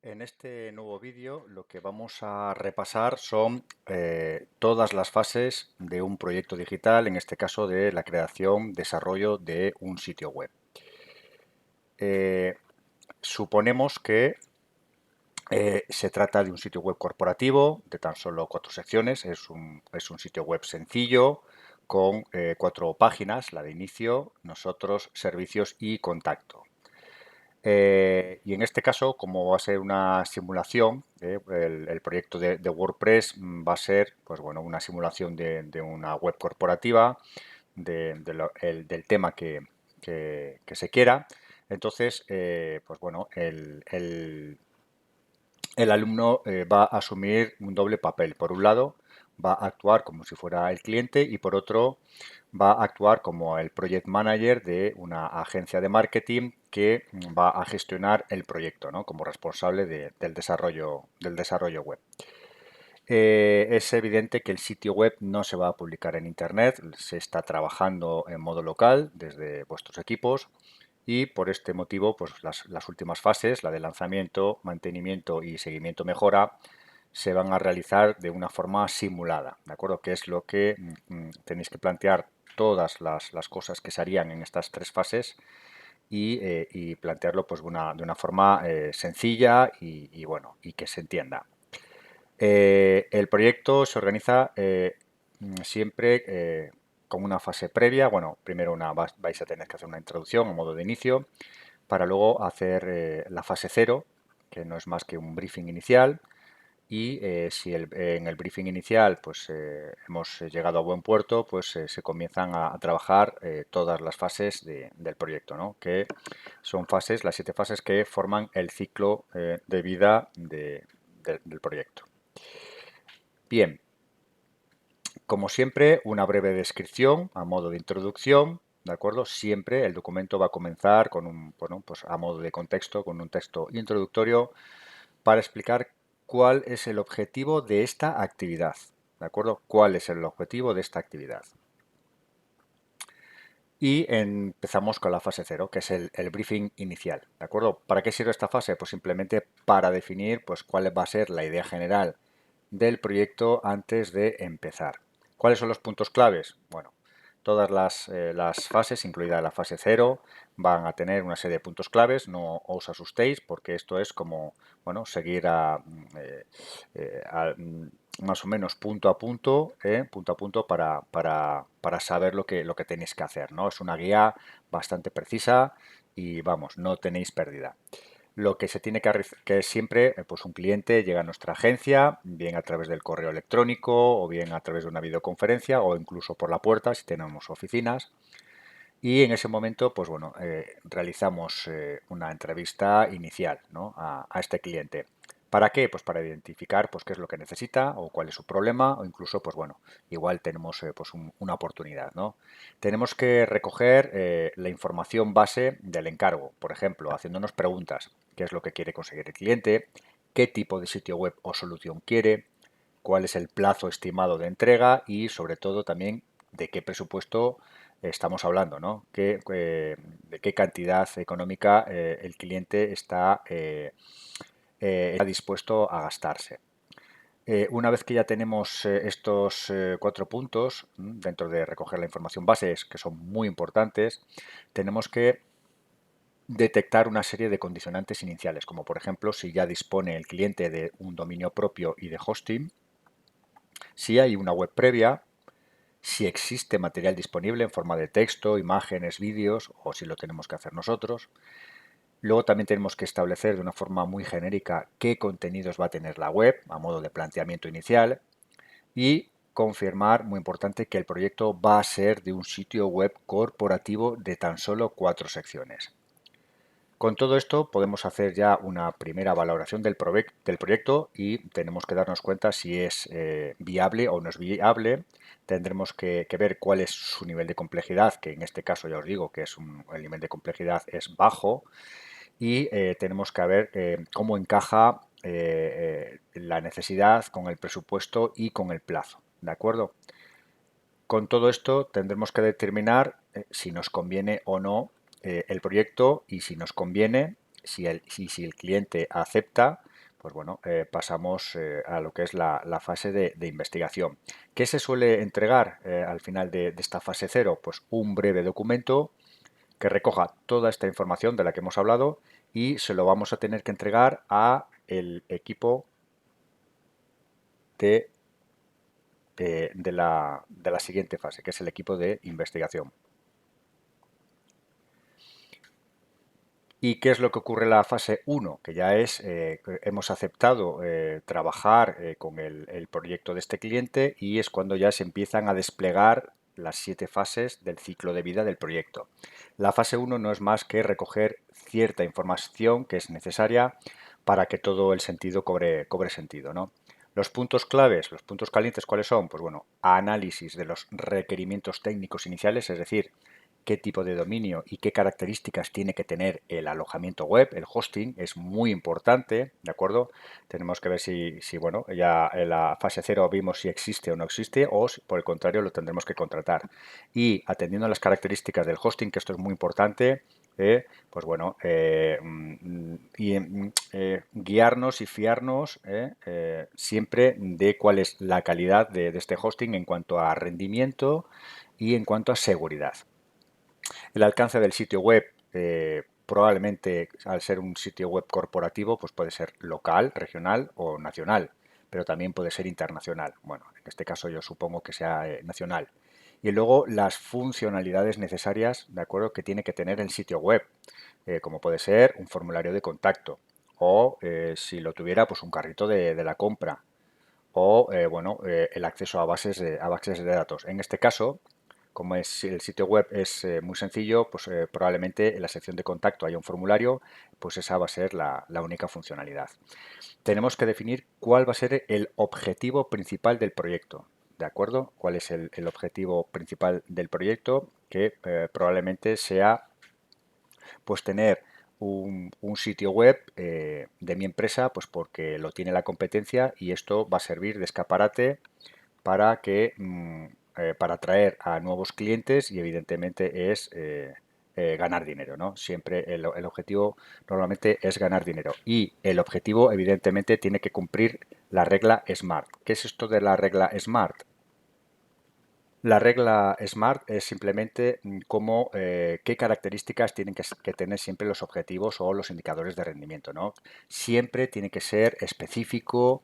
En este nuevo vídeo lo que vamos a repasar son todas las fases de un proyecto digital, en este caso de la creación, desarrollo de un sitio web. Eh, Suponemos que se trata de un sitio web corporativo de tan solo 4 secciones. Es un sitio web sencillo con 4 páginas, la de inicio, nosotros, servicios y contacto. Y en este caso, como va a ser una simulación, el proyecto de WordPress va a ser, pues bueno, una simulación de una web corporativa, del tema que se quiera. Entonces, pues bueno, el alumno va a asumir un doble papel. Por un lado, va a actuar como si fuera el cliente y por otro, va a actuar como el project manager de una agencia de marketing que va a gestionar el proyecto, ¿no? Como responsable del desarrollo web. Es evidente que el sitio web no se va a publicar en Internet, se está trabajando en modo local desde vuestros equipos y por este motivo, pues las últimas fases, la de lanzamiento, mantenimiento y seguimiento mejora, se van a realizar de una forma simulada, ¿de acuerdo? Que es lo que tenéis que plantear todas las cosas que se harían en estas 3 fases y plantearlo pues de una forma sencilla y bueno, y que se entienda. El proyecto se organiza siempre con una fase previa. Bueno, primero vais a tener que hacer una introducción a modo de inicio para luego hacer la fase cero, que no es más que un briefing inicial. Y si en el briefing inicial pues hemos llegado a buen puerto, pues se comienzan a trabajar todas las fases del proyecto, ¿no? Que son las 7 fases que forman el ciclo de vida del proyecto. Bien, como siempre, una breve descripción a modo de introducción, ¿de acuerdo? Siempre el documento va a comenzar con bueno, pues a modo de contexto, con un texto introductorio para explicar cuál es el objetivo de esta actividad, ¿de acuerdo? ¿Cuál es el objetivo de esta actividad? Y empezamos con la fase cero, que es el briefing inicial, ¿de acuerdo? ¿Para qué sirve esta fase? Pues simplemente para definir pues, cuál va a ser la idea general del proyecto antes de empezar. ¿Cuáles son los puntos claves? Bueno, todas las fases, incluida la fase cero, van a tener una serie de puntos claves. No os asustéis porque esto es como, bueno, seguir más o menos punto a punto para saber lo que tenéis que hacer, ¿no? Es una guía bastante precisa y vamos, no tenéis pérdida. Lo que se tiene que es siempre, pues un cliente llega a nuestra agencia, bien a través del correo electrónico o bien a través de una videoconferencia o incluso por la puerta si tenemos oficinas. Y en ese momento, pues bueno, realizamos una entrevista inicial, ¿no? a este cliente. ¿Para qué? Pues para identificar pues, qué es lo que necesita o cuál es su problema o incluso, pues bueno, igual tenemos pues una oportunidad, ¿no? Tenemos que recoger la información base del encargo, por ejemplo, haciéndonos preguntas. ¿Qué es lo que quiere conseguir el cliente? ¿Qué tipo de sitio web o solución quiere? ¿Cuál es el plazo estimado de entrega? Y sobre todo también de qué presupuesto estamos hablando, ¿no? De qué cantidad económica el cliente está dispuesto a gastarse. Una vez que ya tenemos estos 4 puntos dentro de recoger la información base, que son muy importantes, tenemos que detectar una serie de condicionantes iniciales, como por ejemplo si ya dispone el cliente de un dominio propio y de hosting, si hay una web previa, si existe material disponible en forma de texto, imágenes, vídeos o si lo tenemos que hacer nosotros. Luego también tenemos que establecer de una forma muy genérica qué contenidos va a tener la web a modo de planteamiento inicial y confirmar, muy importante, que el proyecto va a ser de un sitio web corporativo de tan solo 4 secciones. Con todo esto podemos hacer ya una primera valoración del proyecto y tenemos que darnos cuenta si es viable o no es viable. Tendremos que ver cuál es su nivel de complejidad, que en este caso ya os digo que el nivel de complejidad es bajo y tenemos que ver cómo encaja la necesidad con el presupuesto y con el plazo. ¿De acuerdo? Con todo esto tendremos que determinar si nos conviene o no el proyecto y si nos conviene, si el cliente acepta, pues bueno, pasamos a lo que es la fase de investigación. ¿Qué se suele entregar al final de esta fase cero? Pues un breve documento que recoja toda esta información de la que hemos hablado y se lo vamos a tener que entregar a el equipo de, de la siguiente fase, que es el equipo de investigación. ¿Y qué es lo que ocurre en la fase uno? Que ya es, hemos aceptado trabajar con el proyecto de este cliente y es cuando ya se empiezan a desplegar las 7 fases del ciclo de vida del proyecto. La fase uno no es más que recoger cierta información que es necesaria para que todo el sentido cobre sentido, ¿no? Los puntos claves, los puntos calientes, ¿cuáles son? Pues bueno, análisis de los requerimientos técnicos iniciales, es decir, qué tipo de dominio y qué características tiene que tener el alojamiento web, el hosting, es muy importante, ¿de acuerdo? Tenemos que ver si bueno, ya en la fase cero vimos si existe o no existe o si, por el contrario, lo tendremos que contratar. Y atendiendo a las características del hosting, que esto es muy importante, pues bueno, guiarnos y fiarnos siempre de cuál es la calidad de este hosting en cuanto a rendimiento y en cuanto a seguridad. El alcance del sitio web probablemente al ser un sitio web corporativo pues puede ser local, regional o nacional, pero también puede ser internacional. Bueno, en este caso yo supongo que sea nacional. Y luego las funcionalidades necesarias, ¿de acuerdo?, que tiene que tener el sitio web, como puede ser un formulario de contacto o si lo tuviera pues un carrito de la compra o bueno, el acceso a bases de datos. En este caso, como es, el sitio web es muy sencillo, pues probablemente en la sección de contacto haya un formulario, pues esa va a ser la única funcionalidad. Tenemos que definir cuál va a ser el objetivo principal del proyecto. ¿De acuerdo? ¿Cuál es el objetivo principal del proyecto? Que probablemente sea pues tener un sitio web de mi empresa, pues porque lo tiene la competencia y esto va a servir de escaparate para que para atraer a nuevos clientes y evidentemente es ganar dinero, ¿no? Siempre el objetivo normalmente es ganar dinero y el objetivo evidentemente tiene que cumplir la regla SMART. ¿Qué es esto de la regla SMART? La regla SMART es simplemente qué características tienen que tener siempre los objetivos o los indicadores de rendimiento, ¿no? Siempre tiene que ser específico,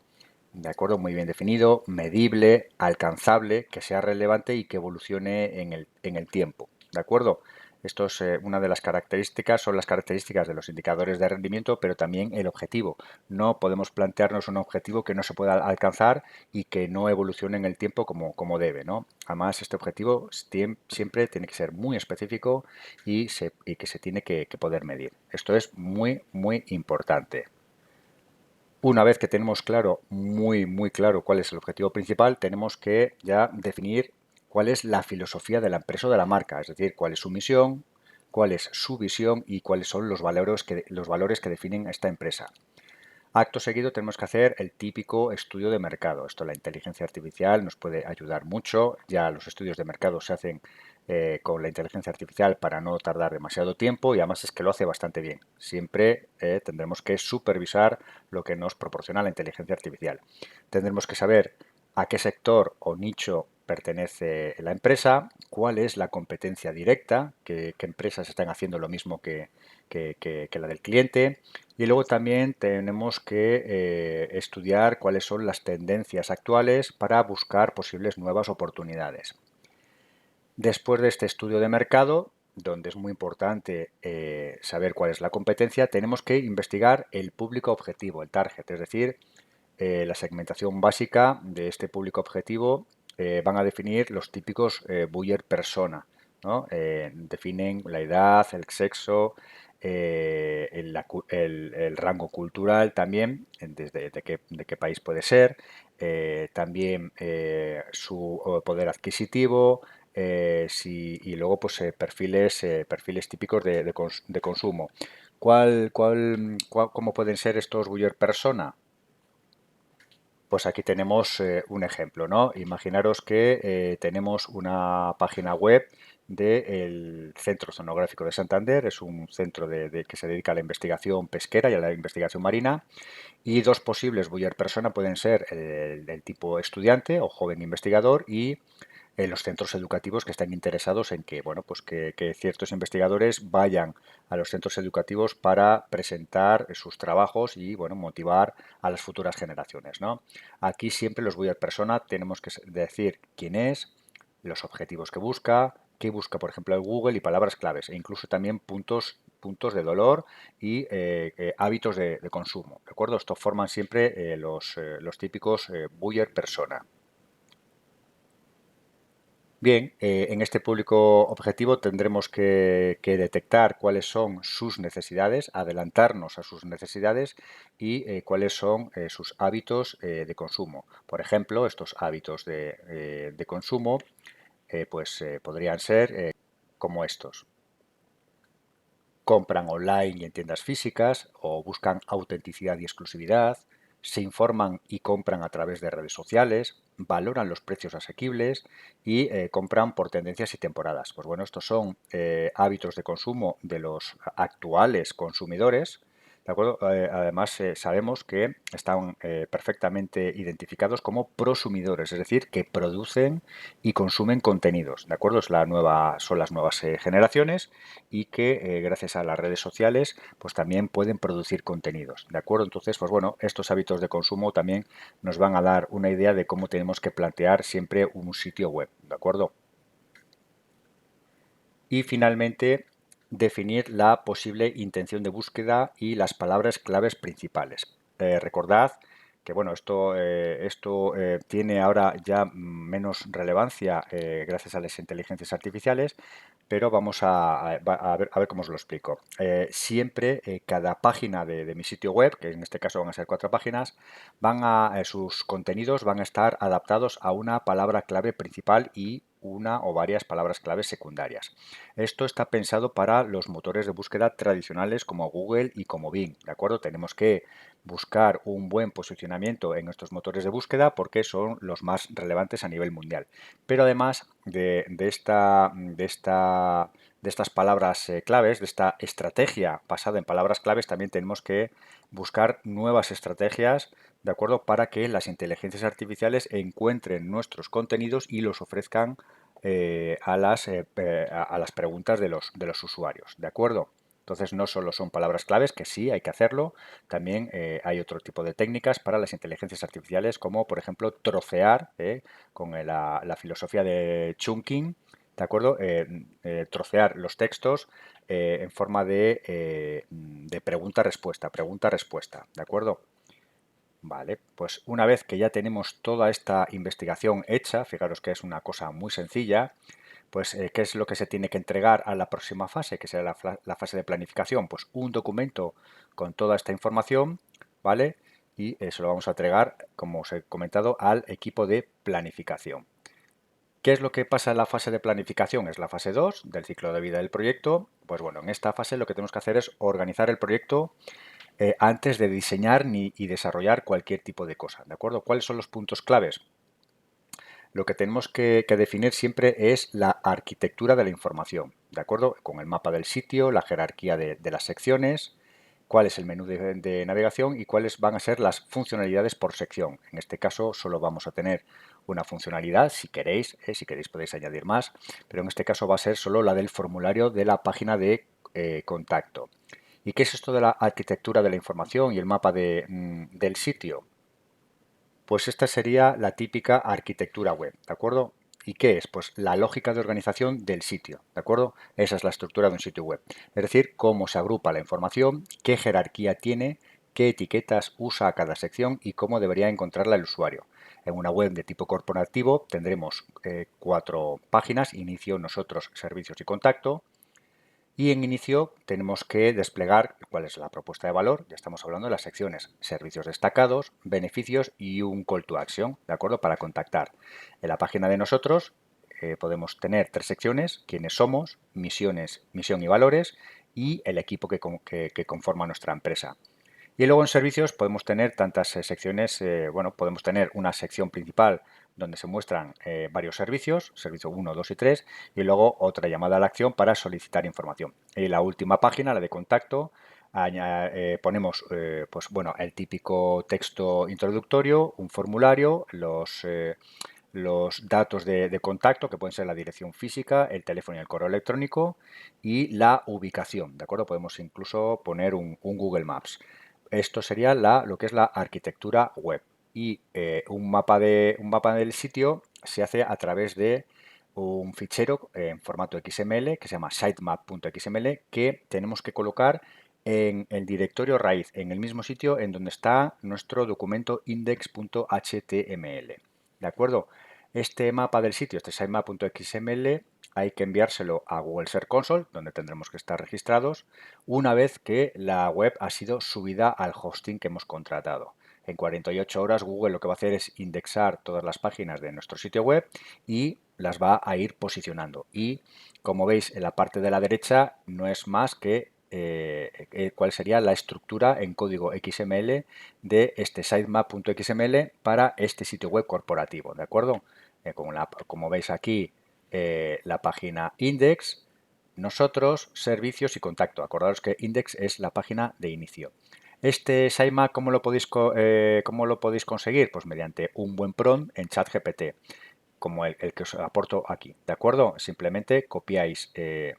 de acuerdo, muy bien definido, medible, alcanzable, que sea relevante y que evolucione en el tiempo, ¿de acuerdo? Esto es una de las características, son las características de los indicadores de rendimiento, pero también el objetivo. No podemos plantearnos un objetivo que no se pueda alcanzar y que no evolucione en el tiempo como debe, ¿no? Además, este objetivo siempre tiene que ser muy específico y que se tiene que poder medir. Esto es muy, muy importante. Una vez que tenemos claro, muy claro cuál es el objetivo principal, tenemos que ya definir cuál es la filosofía de la empresa o de la marca, es decir, cuál es su misión, cuál es su visión y cuáles son los valores que definen esta empresa. Acto seguido tenemos que hacer el típico estudio de mercado. Esto la inteligencia artificial nos puede ayudar mucho. Ya los estudios de mercado se hacen con la inteligencia artificial para no tardar demasiado tiempo y además es que lo hace bastante bien. Siempre tendremos que supervisar lo que nos proporciona la inteligencia artificial. Tendremos que saber a qué sector o nicho pertenece la empresa, cuál es la competencia directa, qué empresas están haciendo lo mismo que la del cliente. Y luego también tenemos que estudiar cuáles son las tendencias actuales para buscar posibles nuevas oportunidades. Después de este estudio de mercado, donde es muy importante saber cuál es la competencia, tenemos que investigar el público objetivo, el target, es decir, la segmentación básica de este público objetivo van a definir los típicos buyer persona, ¿no? Definen la edad, el sexo, el rango cultural también, desde de qué país puede ser, también su poder adquisitivo, y luego pues perfiles típicos de consumo. ¿Cómo pueden ser estos buyer persona? Pues aquí tenemos un ejemplo, ¿no? Imaginaros que tenemos una página web del Centro Oceanográfico de Santander. Es un centro que se dedica a la investigación pesquera y a la investigación marina. Y dos posibles buyer persona pueden ser el tipo estudiante o joven investigador y los centros educativos que están interesados en que, bueno, pues que ciertos investigadores vayan a los centros educativos para presentar sus trabajos y, bueno, motivar a las futuras generaciones, ¿no? Aquí siempre los buyer persona tenemos que decir quién es, los objetivos que busca, qué busca, por ejemplo, el Google y palabras claves, e incluso también puntos de dolor y hábitos de consumo, ¿de acuerdo? Esto forman siempre los típicos buyer persona. Bien, en este público objetivo tendremos que detectar cuáles son sus necesidades, adelantarnos a sus necesidades y cuáles son sus hábitos de consumo. Por ejemplo, estos hábitos de consumo podrían ser como estos. Compran online y en tiendas físicas o buscan autenticidad y exclusividad, se informan y compran a través de redes sociales, valoran los precios asequibles y compran por tendencias y temporadas. Pues bueno, estos son hábitos de consumo de los actuales consumidores. ¿De acuerdo? Además, sabemos que están perfectamente identificados como prosumidores, es decir, que producen y consumen contenidos. ¿De acuerdo? Son las nuevas generaciones y que gracias a las redes sociales pues también pueden producir contenidos, ¿de acuerdo? Entonces, pues bueno, estos hábitos de consumo también nos van a dar una idea de cómo tenemos que plantear siempre un sitio web, ¿de acuerdo? Y finalmente, definir la posible intención de búsqueda y las palabras claves principales. Recordad que bueno, esto tiene ahora ya menos relevancia gracias a las inteligencias artificiales, pero vamos a ver cómo os lo explico. Siempre cada página de mi sitio web, que en este caso van a ser 4 páginas, sus contenidos van a estar adaptados a una palabra clave principal y una o varias palabras claves secundarias. Esto está pensado para los motores de búsqueda tradicionales como Google y como Bing, ¿de acuerdo? Tenemos que buscar un buen posicionamiento en estos motores de búsqueda porque son los más relevantes a nivel mundial. Pero además de estas palabras claves, de esta estrategia basada en palabras claves, también tenemos que buscar nuevas estrategias, ¿de acuerdo? Para que las inteligencias artificiales encuentren nuestros contenidos y los ofrezcan a las preguntas de los usuarios, ¿de acuerdo? Entonces no solo son palabras claves, que sí hay que hacerlo, también hay otro tipo de técnicas para las inteligencias artificiales, como por ejemplo trocear, con la filosofía de chunking, ¿de acuerdo? Trocear los textos en forma de pregunta-respuesta, pregunta-respuesta, ¿de acuerdo? Vale, pues una vez que ya tenemos toda esta investigación hecha, fijaros que es una cosa muy sencilla, pues ¿qué es lo que se tiene que entregar a la próxima fase, que será la fase de planificación? Pues un documento con toda esta información, ¿vale? Y eso lo vamos a entregar, como os he comentado, al equipo de planificación. ¿Qué es lo que pasa en la fase de planificación? Es la fase 2 del ciclo de vida del proyecto. Pues bueno, en esta fase lo que tenemos que hacer es organizar el proyecto antes de diseñar y desarrollar cualquier tipo de cosa, ¿de acuerdo? ¿Cuáles son los puntos claves? Lo que tenemos que definir siempre es la arquitectura de la información, ¿de acuerdo? Con el mapa del sitio, la jerarquía de las secciones, cuál es el menú de navegación y cuáles van a ser las funcionalidades por sección. En este caso solo vamos a tener una funcionalidad, si queréis podéis añadir más, pero en este caso va a ser solo la del formulario de la página de contacto. ¿Y qué es esto de la arquitectura de la información y el mapa del sitio? Pues esta sería la típica arquitectura web, ¿de acuerdo? ¿Y qué es? Pues la lógica de organización del sitio, ¿de acuerdo? Esa es la estructura de un sitio web. Es decir, cómo se agrupa la información, qué jerarquía tiene, qué etiquetas usa cada sección y cómo debería encontrarla el usuario. En una web de tipo corporativo tendremos 4 páginas, inicio, nosotros, servicios y contacto. Y en inicio tenemos que desplegar cuál es la propuesta de valor. Ya estamos hablando de las secciones servicios destacados, beneficios y un call to action, ¿de acuerdo? Para contactar. En la página de nosotros podemos tener 3 secciones: quiénes somos, misiones, misión y valores y el equipo que conforma nuestra empresa. Y luego en servicios podemos tener tantas secciones, bueno, podemos tener una sección principal donde se muestran varios servicios, servicio 1, 2 y 3, y luego otra llamada a la acción para solicitar información. Y la última página, la de contacto, ponemos pues bueno, el típico texto introductorio, un formulario, los datos de contacto, que pueden ser la dirección física, el teléfono y el correo electrónico, y la ubicación, ¿de acuerdo? Podemos incluso poner un Google Maps. Esto sería lo que es la arquitectura web. Y un mapa del sitio se hace a través de un fichero en formato XML que se llama sitemap.xml, que tenemos que colocar en el directorio raíz, en el mismo sitio en donde está nuestro documento index.html. ¿De acuerdo? Este mapa del sitio, este sitemap.xml, hay que enviárselo a Google Search Console, donde tendremos que estar registrados, una vez que la web ha sido subida al hosting que hemos contratado. En 48 horas Google lo que va a hacer es indexar todas las páginas de nuestro sitio web y las va a ir posicionando. Y como veis en la parte de la derecha no es más que cuál sería la estructura en código XML de este sitemap.xml para este sitio web corporativo, ¿de acuerdo? Como veis aquí, la página index, nosotros, servicios y contacto. Acordaros que index es la página de inicio. Este sitemap, ¿cómo lo podéis conseguir? Pues mediante un buen prompt en ChatGPT, como el que os aporto aquí, ¿de acuerdo? Simplemente copiáis,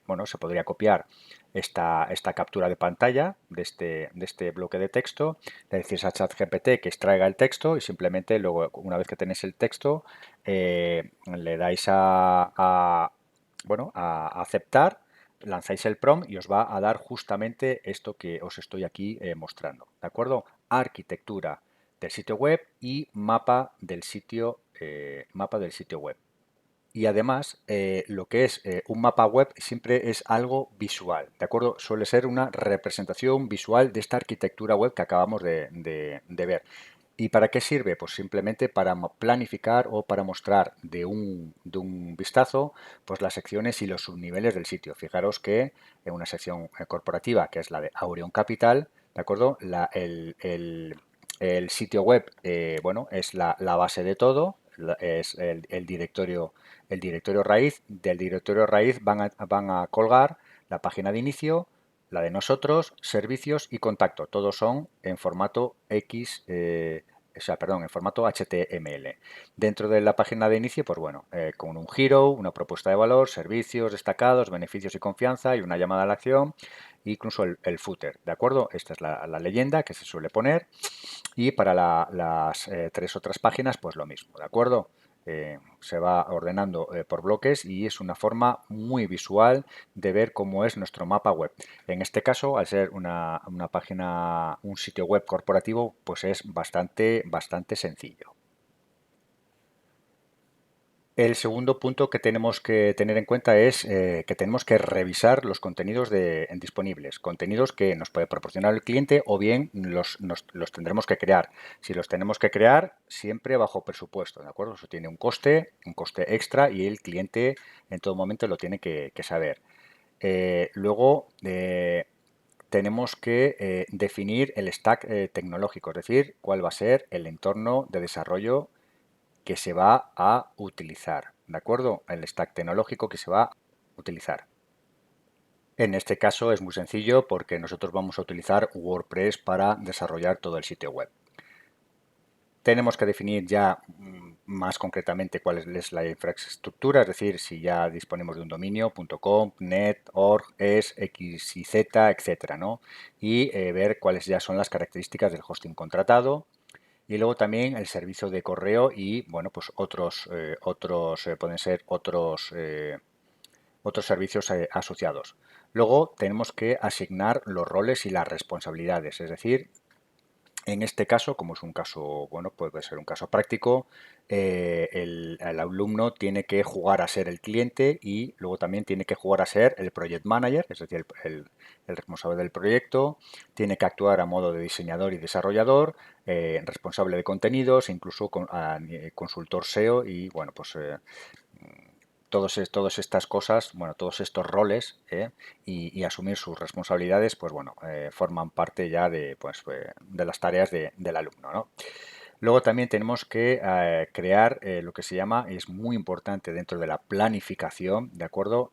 bueno, se podría copiar esta captura de pantalla de este bloque de texto, le decís a ChatGPT que extraiga el texto y simplemente luego, una vez que tenéis el texto, le dais bueno, a aceptar, lanzáis el prompt y os va a dar justamente esto que os estoy aquí mostrando, ¿de acuerdo? Arquitectura del sitio web y mapa del sitio web. Y además, lo que es un mapa web siempre es algo visual, ¿de acuerdo? Suele ser una representación visual de esta arquitectura web que acabamos de ver. ¿Y para qué sirve? Pues simplemente para planificar o para mostrar de un vistazo pues las secciones y los subniveles del sitio. Fijaros que en una sección corporativa, que es la de Aureon Capital, ¿de acuerdo? El sitio web, bueno, es la base de todo, es el directorio raíz. Del directorio raíz van a colgar la página de inicio, la de nosotros, servicios y contacto. Todos son en formato o sea, perdón, en formato HTML. Dentro de la página de inicio, pues bueno, con un hero, una propuesta de valor, servicios destacados, beneficios y confianza y una llamada a la acción, incluso el footer, ¿de acuerdo? Esta es la leyenda que se suele poner. Y para las tres otras páginas, pues lo mismo, ¿de acuerdo? Se va ordenando por bloques y es una forma muy visual de ver cómo es nuestro mapa web. En este caso, al ser una página, un sitio web corporativo, pues es bastante sencillo. El segundo punto que tenemos que tener en cuenta es que tenemos que revisar los contenidos disponibles, contenidos que nos puede proporcionar el cliente o bien los tendremos que crear. Si los tenemos que crear, siempre bajo presupuesto, ¿de acuerdo? Eso tiene un coste extra y el cliente en todo momento lo tiene que saber. Luego, tenemos que definir el stack tecnológico, es decir, cuál va a ser el entorno de desarrollo que se va a utilizar, ¿de acuerdo? El stack tecnológico que se va a utilizar. En este caso es muy sencillo porque nosotros vamos a utilizar WordPress para desarrollar todo el sitio web. Tenemos que definir ya más concretamente cuál es la infraestructura, es decir, si ya disponemos de un dominio, .com, .net, .org, .es, .x y z, etcétera, ¿no? Y ver cuáles ya son las características del hosting contratado, y luego también el servicio de correo y, bueno, pues pueden ser otros servicios asociados. Luego tenemos que asignar los roles y las responsabilidades, es decir, en este caso, como es un caso, bueno, puede ser un caso práctico, el alumno tiene que jugar a ser el cliente y luego también tiene que jugar a ser el project manager, es decir, el responsable del proyecto, tiene que actuar a modo de diseñador y desarrollador, responsable de contenidos, incluso consultor SEO y, bueno, pues todas estas cosas, bueno, todos estos roles y asumir sus responsabilidades, pues bueno, forman parte ya de las tareas del alumno, ¿no? Luego también tenemos que crear lo que se llama, y es muy importante dentro de la planificación, ¿de acuerdo?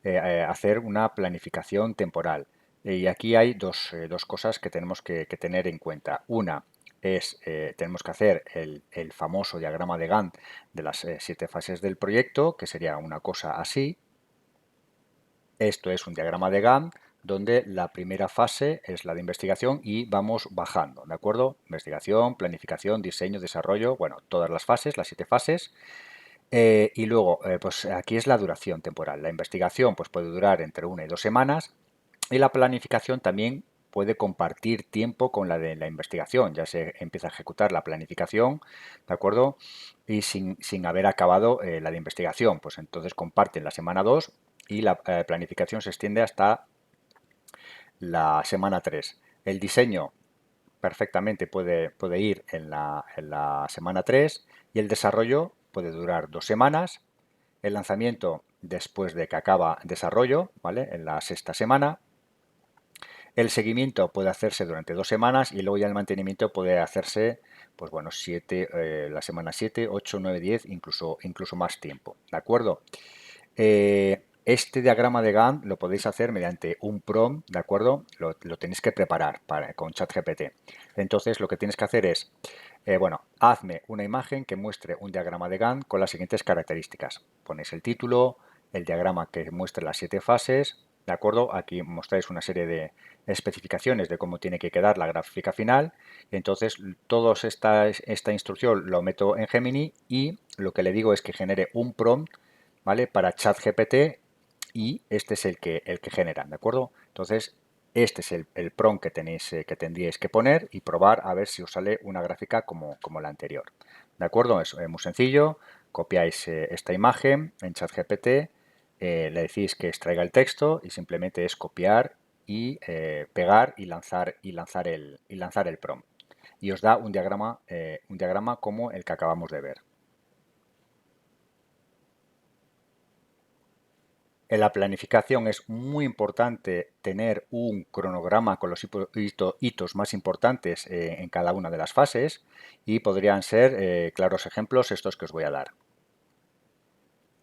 Hacer una planificación temporal. Y aquí hay dos cosas que tenemos que tener en cuenta. Una es, tenemos que hacer el famoso diagrama de Gantt de las 7 fases del proyecto, que sería una cosa así. Esto es un diagrama de Gantt donde la primera fase es la de investigación y vamos bajando, ¿de acuerdo? Investigación, planificación, diseño, desarrollo, bueno, todas las fases, las 7 fases. Y luego, pues aquí es la duración temporal. La investigación pues puede durar entre 1 y 2 semanas y la planificación también puede compartir tiempo con la de la investigación. Ya se empieza a ejecutar la planificación, ¿de acuerdo? Y sin haber acabado la de investigación. Pues entonces comparten la semana 2 y la planificación se extiende hasta la semana 3. El diseño perfectamente puede ir en la semana 3 y el desarrollo puede durar 2 semanas. El lanzamiento después de que acaba desarrollo, ¿vale? En la sexta semana. El seguimiento puede hacerse durante 2 semanas y luego ya el mantenimiento puede hacerse, pues bueno, la semana 7, 8, 9, 10, incluso más tiempo, ¿de acuerdo? Este diagrama de Gantt lo podéis hacer mediante un prompt, ¿de acuerdo? Lo tenéis que preparar con ChatGPT. Entonces lo que tienes que hacer es, bueno, hazme una imagen que muestre un diagrama de Gantt con las siguientes características. Ponéis el título, el diagrama que muestre las 7 fases, ¿de acuerdo? Aquí mostráis una serie de especificaciones de cómo tiene que quedar la gráfica final. Entonces, toda esta instrucción lo meto en Gemini y lo que le digo es que genere un prompt, ¿vale? Para ChatGPT y este es el que genera, ¿de acuerdo? Entonces, este es el prompt que tendríais que poner y probar a ver si os sale una gráfica como la anterior. ¿De acuerdo? Es muy sencillo. Copiáis esta imagen en ChatGPT, le decís que extraiga el texto y simplemente es copiar y pegar y lanzar el prompt. Y os da un diagrama como el que acabamos de ver. En la planificación es muy importante tener un cronograma con los hitos más importantes en cada una de las fases y podrían ser claros ejemplos estos que os voy a dar.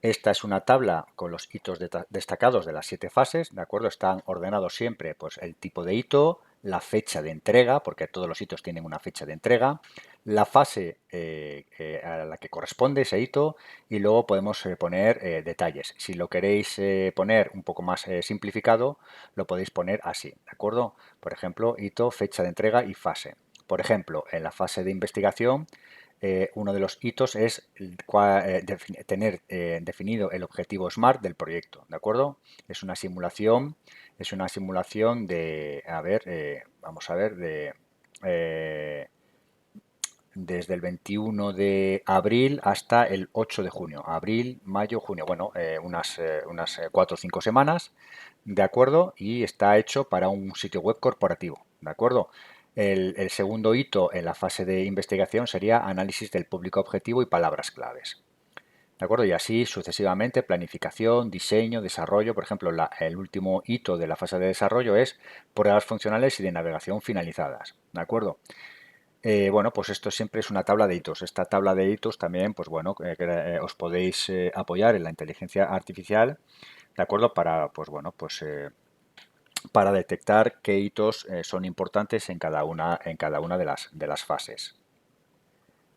Esta es una tabla con los hitos destacados de las 7 fases, ¿de acuerdo? Están ordenados siempre pues, el tipo de hito, la fecha de entrega, porque todos los hitos tienen una fecha de entrega, la fase a la que corresponde ese hito y luego podemos poner detalles. Si lo queréis poner un poco más simplificado, lo podéis poner así, ¿de acuerdo? Por ejemplo, hito, fecha de entrega y fase. Por ejemplo, en la fase de investigación, uno de los hitos es tener definido el objetivo SMART del proyecto, ¿de acuerdo? Es una simulación de, a ver, vamos a ver, eh, desde el 21 de abril hasta el 8 de junio. Abril, mayo, junio, bueno, unas 4 o 5 semanas, ¿de acuerdo? Y está hecho para un sitio web corporativo, ¿de acuerdo? El segundo hito en la fase de investigación sería análisis del público objetivo y palabras claves. ¿De acuerdo? Y así sucesivamente, planificación, diseño, desarrollo. Por ejemplo, el último hito de la fase de desarrollo es pruebas funcionales y de navegación finalizadas. ¿De acuerdo? Bueno, pues esto siempre es una tabla de hitos. Esta tabla de hitos también, pues bueno, os podéis apoyar en la inteligencia artificial, ¿de acuerdo? Para detectar qué hitos son importantes en cada una de las fases.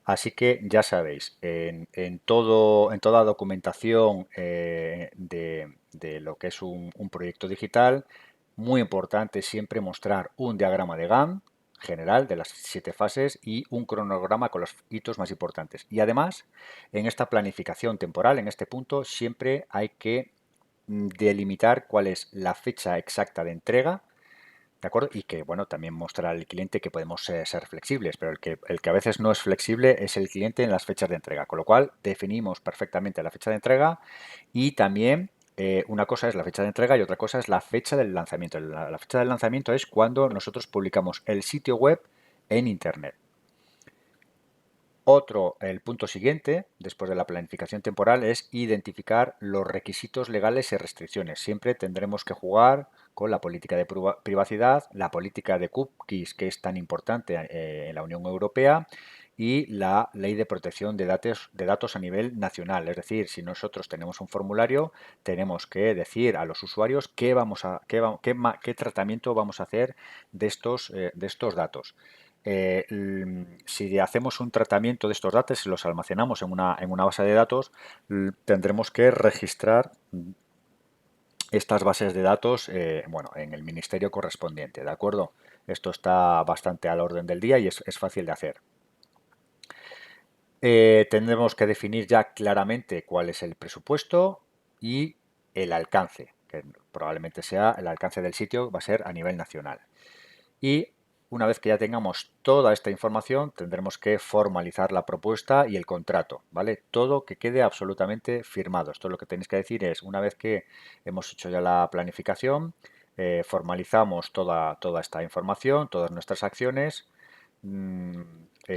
Así que ya sabéis, en toda documentación de lo que es un proyecto digital, muy importante siempre mostrar un diagrama de Gantt general de las 7 fases y un cronograma con los hitos más importantes. Y además, en esta planificación temporal, en este punto, siempre hay que delimitar cuál es la fecha exacta de entrega, ¿de acuerdo? Y que, bueno, también mostrar al cliente que podemos ser flexibles, pero el que a veces no es flexible es el cliente en las fechas de entrega, con lo cual definimos perfectamente la fecha de entrega y también una cosa es la fecha de entrega y otra cosa es la fecha del lanzamiento. La fecha del lanzamiento es cuando nosotros publicamos el sitio web en Internet. El punto siguiente, después de la planificación temporal, es identificar los requisitos legales y restricciones. Siempre tendremos que jugar con la política de privacidad, la política de cookies, que es tan importante en la Unión Europea, y la ley de protección de datos a nivel nacional. Es decir, si nosotros tenemos un formulario, tenemos que decir a los usuarios qué tratamiento vamos a hacer de estos datos. Si hacemos un tratamiento de estos datos y los almacenamos en una base de datos, tendremos que registrar estas bases de datos bueno, en el ministerio correspondiente, ¿de acuerdo? Esto está bastante al orden del día y es fácil de hacer. Tendremos que definir ya claramente cuál es el presupuesto y el alcance, que probablemente sea el alcance del sitio, va a ser a nivel nacional. Y una vez que ya tengamos toda esta información, tendremos que formalizar la propuesta y el contrato, ¿vale? Todo que quede absolutamente firmado. Esto lo que tenéis que decir es, una vez que hemos hecho ya la planificación, formalizamos toda esta información, todas nuestras acciones, mm,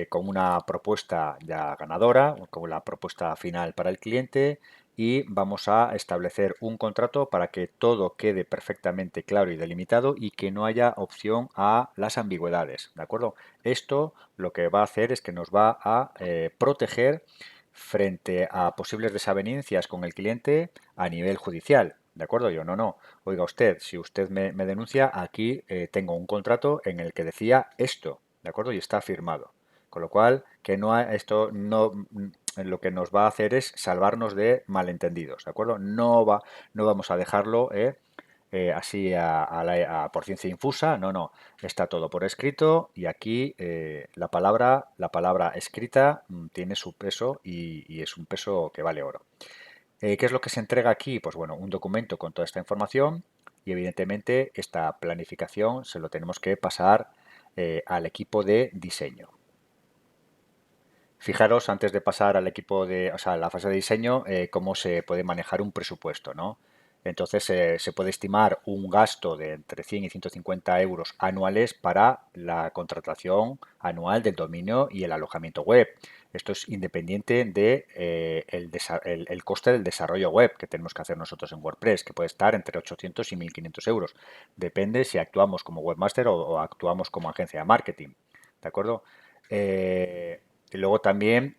con una propuesta ya ganadora, con la propuesta final para el cliente, y vamos a establecer un contrato para que todo quede perfectamente claro y delimitado y que no haya opción a las ambigüedades, ¿de acuerdo? Esto lo que va a hacer es que nos va a proteger frente a posibles desavenencias con el cliente a nivel judicial, ¿de acuerdo? Yo no. Oiga usted, si usted me denuncia, aquí tengo un contrato en el que decía esto, ¿de acuerdo? Y está firmado. Con lo cual, que no esto no lo que nos va a hacer es salvarnos de malentendidos, ¿de acuerdo? No vamos a dejarlo así por ciencia infusa, no, está todo por escrito y aquí la palabra escrita tiene su peso y es un peso que vale oro. ¿Qué es lo que se entrega aquí? Pues bueno, un documento con toda esta información y evidentemente esta planificación se lo tenemos que pasar al equipo de diseño. Fijaros, antes de pasar al equipo o sea, a la fase de diseño, cómo se puede manejar un presupuesto, ¿no? Entonces, se puede estimar un gasto de entre 100 y 150 euros anuales para la contratación anual del dominio y el alojamiento web. Esto es independiente de el coste del desarrollo web que tenemos que hacer nosotros en WordPress, que puede estar entre 800 y 1.500 euros. Depende si actuamos como webmaster o actuamos como agencia de marketing. ¿De acuerdo? Y luego también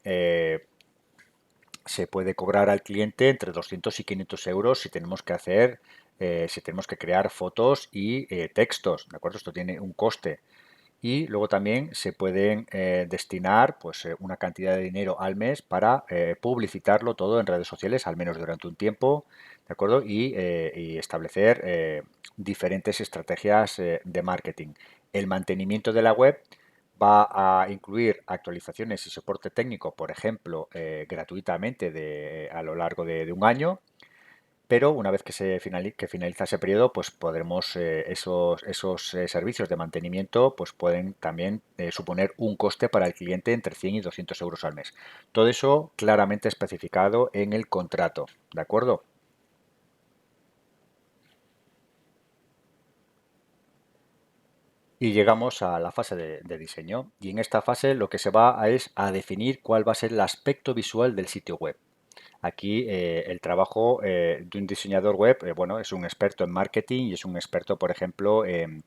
se puede cobrar al cliente entre 200 y 500 euros si tenemos que crear fotos y textos, ¿de acuerdo? Esto tiene un coste. Y luego también se pueden destinar pues una cantidad de dinero al mes para publicitarlo todo en redes sociales, al menos durante un tiempo, ¿de acuerdo? Y establecer diferentes estrategias de marketing. El mantenimiento de la web va a incluir actualizaciones y soporte técnico, por ejemplo, gratuitamente a lo largo de un año, pero una vez que finaliza ese periodo, pues podremos esos servicios de mantenimiento pues pueden también suponer un coste para el cliente entre 100 y 200 euros al mes. Todo eso claramente especificado en el contrato, ¿de acuerdo? Y llegamos a la fase de diseño. Y en esta fase lo que se va es a definir cuál va a ser el aspecto visual del sitio web. Aquí el trabajo de un diseñador web, bueno, es un experto en marketing y es un experto, por ejemplo, en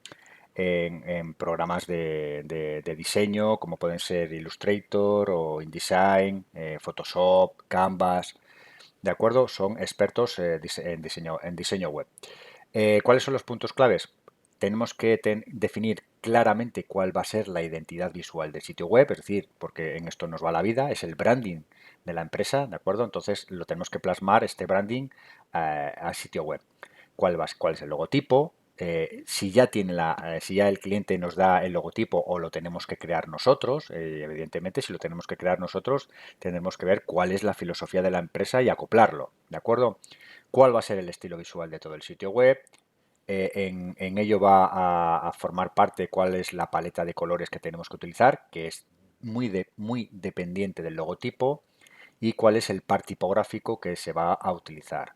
programas de diseño, como pueden ser Illustrator o InDesign, Photoshop, Canvas, ¿de acuerdo? Son expertos en diseño web. ¿Cuáles son los puntos claves? Tenemos que definir claramente cuál va a ser la identidad visual del sitio web, es decir, porque en esto nos va la vida, es el branding de la empresa, ¿de acuerdo? Entonces lo tenemos que plasmar este branding al sitio web. ¿Cuál es el logotipo? Si ya el cliente nos da el logotipo o lo tenemos que crear nosotros, evidentemente si lo tenemos que crear nosotros, tendremos que ver cuál es la filosofía de la empresa y acoplarlo, ¿de acuerdo? ¿Cuál va a ser el estilo visual de todo el sitio web? En ello va a formar parte cuál es la paleta de colores que tenemos que utilizar, que es muy dependiente del logotipo, y cuál es el par tipográfico que se va a utilizar.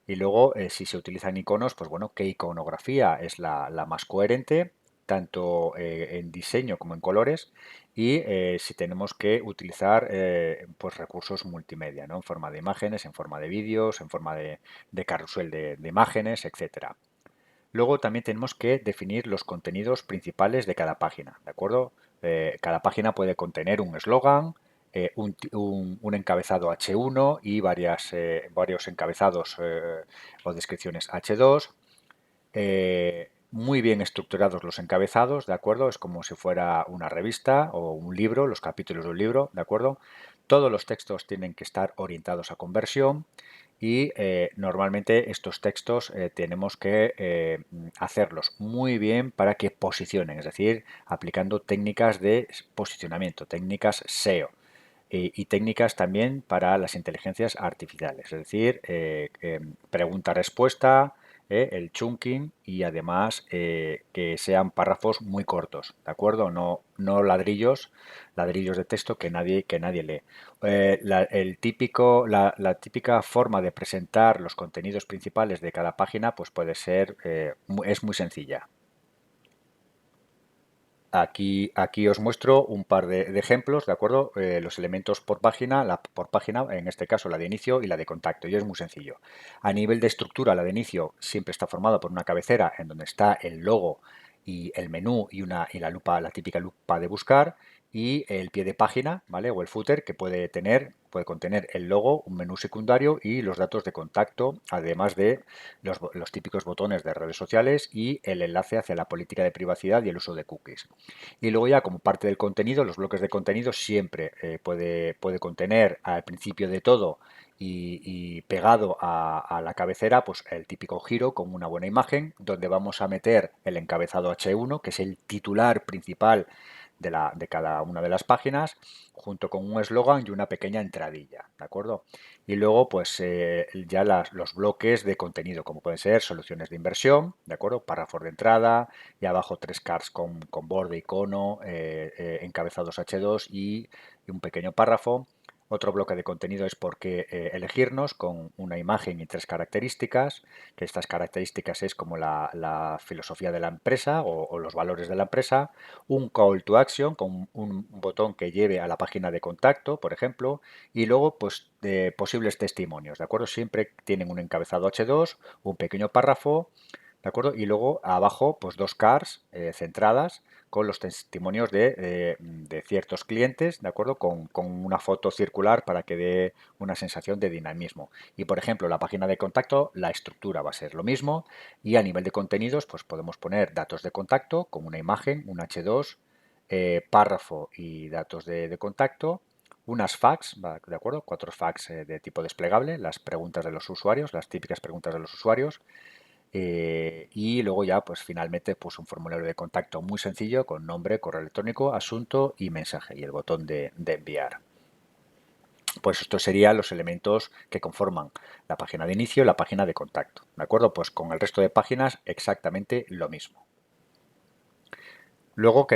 Y luego, si se utilizan iconos, pues bueno, qué iconografía es la más coherente tanto en diseño como en colores, y si tenemos que utilizar pues recursos multimedia, ¿no? En forma de imágenes, en forma de vídeos, en forma de carrusel de imágenes, etcétera. Luego también tenemos que definir los contenidos principales de cada página, ¿de acuerdo? Cada página puede contener un eslogan, un encabezado H1 y varios encabezados o descripciones H2. Muy bien estructurados los encabezados, ¿de acuerdo? Es como si fuera una revista o un libro, los capítulos de un libro, ¿de acuerdo? Todos los textos tienen que estar orientados a conversión y normalmente estos textos tenemos que hacerlos muy bien para que posicionen, es decir, aplicando técnicas de posicionamiento, técnicas SEO y técnicas también para las inteligencias artificiales, es decir, pregunta-respuesta, el chunking y además que sean párrafos muy cortos, ¿de acuerdo? No ladrillos de texto que nadie lee. La típica forma de presentar los contenidos principales de cada página pues puede ser, es muy sencilla. Aquí os muestro un par de ejemplos, ¿de acuerdo? Los elementos por página, por página, en este caso la de inicio y la de contacto, y es muy sencillo. A nivel de estructura, la de inicio siempre está formada por una cabecera en donde está el logo y el menú y la lupa, la típica lupa de buscar, y el pie de página, ¿vale? O el footer que puede contener el logo, un menú secundario y los datos de contacto, además de los típicos botones de redes sociales y el enlace hacia la política de privacidad y el uso de cookies. Y luego ya como parte del contenido, los bloques de contenido siempre puede contener al principio de todo y pegado a la cabecera, pues el típico giro con una buena imagen, donde vamos a meter el encabezado H1, que es el titular principal de cada una de las páginas, junto con un eslogan y una pequeña entradilla, ¿de acuerdo? Y luego, pues ya los bloques de contenido, como pueden ser soluciones de inversión, ¿de acuerdo? Párrafos de entrada y abajo tres cards con borde, icono, encabezados H2 y un pequeño párrafo. Otro bloque de contenido es por qué elegirnos con una imagen y tres características, que estas características es como la filosofía de la empresa o los valores de la empresa, un call to action con un botón que lleve a la página de contacto, por ejemplo, y luego pues posibles testimonios, ¿de acuerdo? Siempre tienen un encabezado H2, un pequeño párrafo, ¿de acuerdo? Y luego abajo, pues dos cards centradas con los testimonios de ciertos clientes, ¿de acuerdo? Con una foto circular para que dé una sensación de dinamismo. Y, por ejemplo, la página de contacto, la estructura va a ser lo mismo y a nivel de contenidos, pues podemos poner datos de contacto con una imagen, un H2, párrafo y datos de contacto, unas fax, ¿de acuerdo? Cuatro fax de tipo desplegable, las preguntas de los usuarios, las típicas preguntas de los usuarios, y luego ya, pues finalmente, pues un formulario de contacto muy sencillo con nombre, correo electrónico, asunto y mensaje y el botón de enviar. Pues estos serían los elementos que conforman la página de inicio y la página de contacto. ¿De acuerdo? Pues con el resto de páginas exactamente lo mismo. Luego,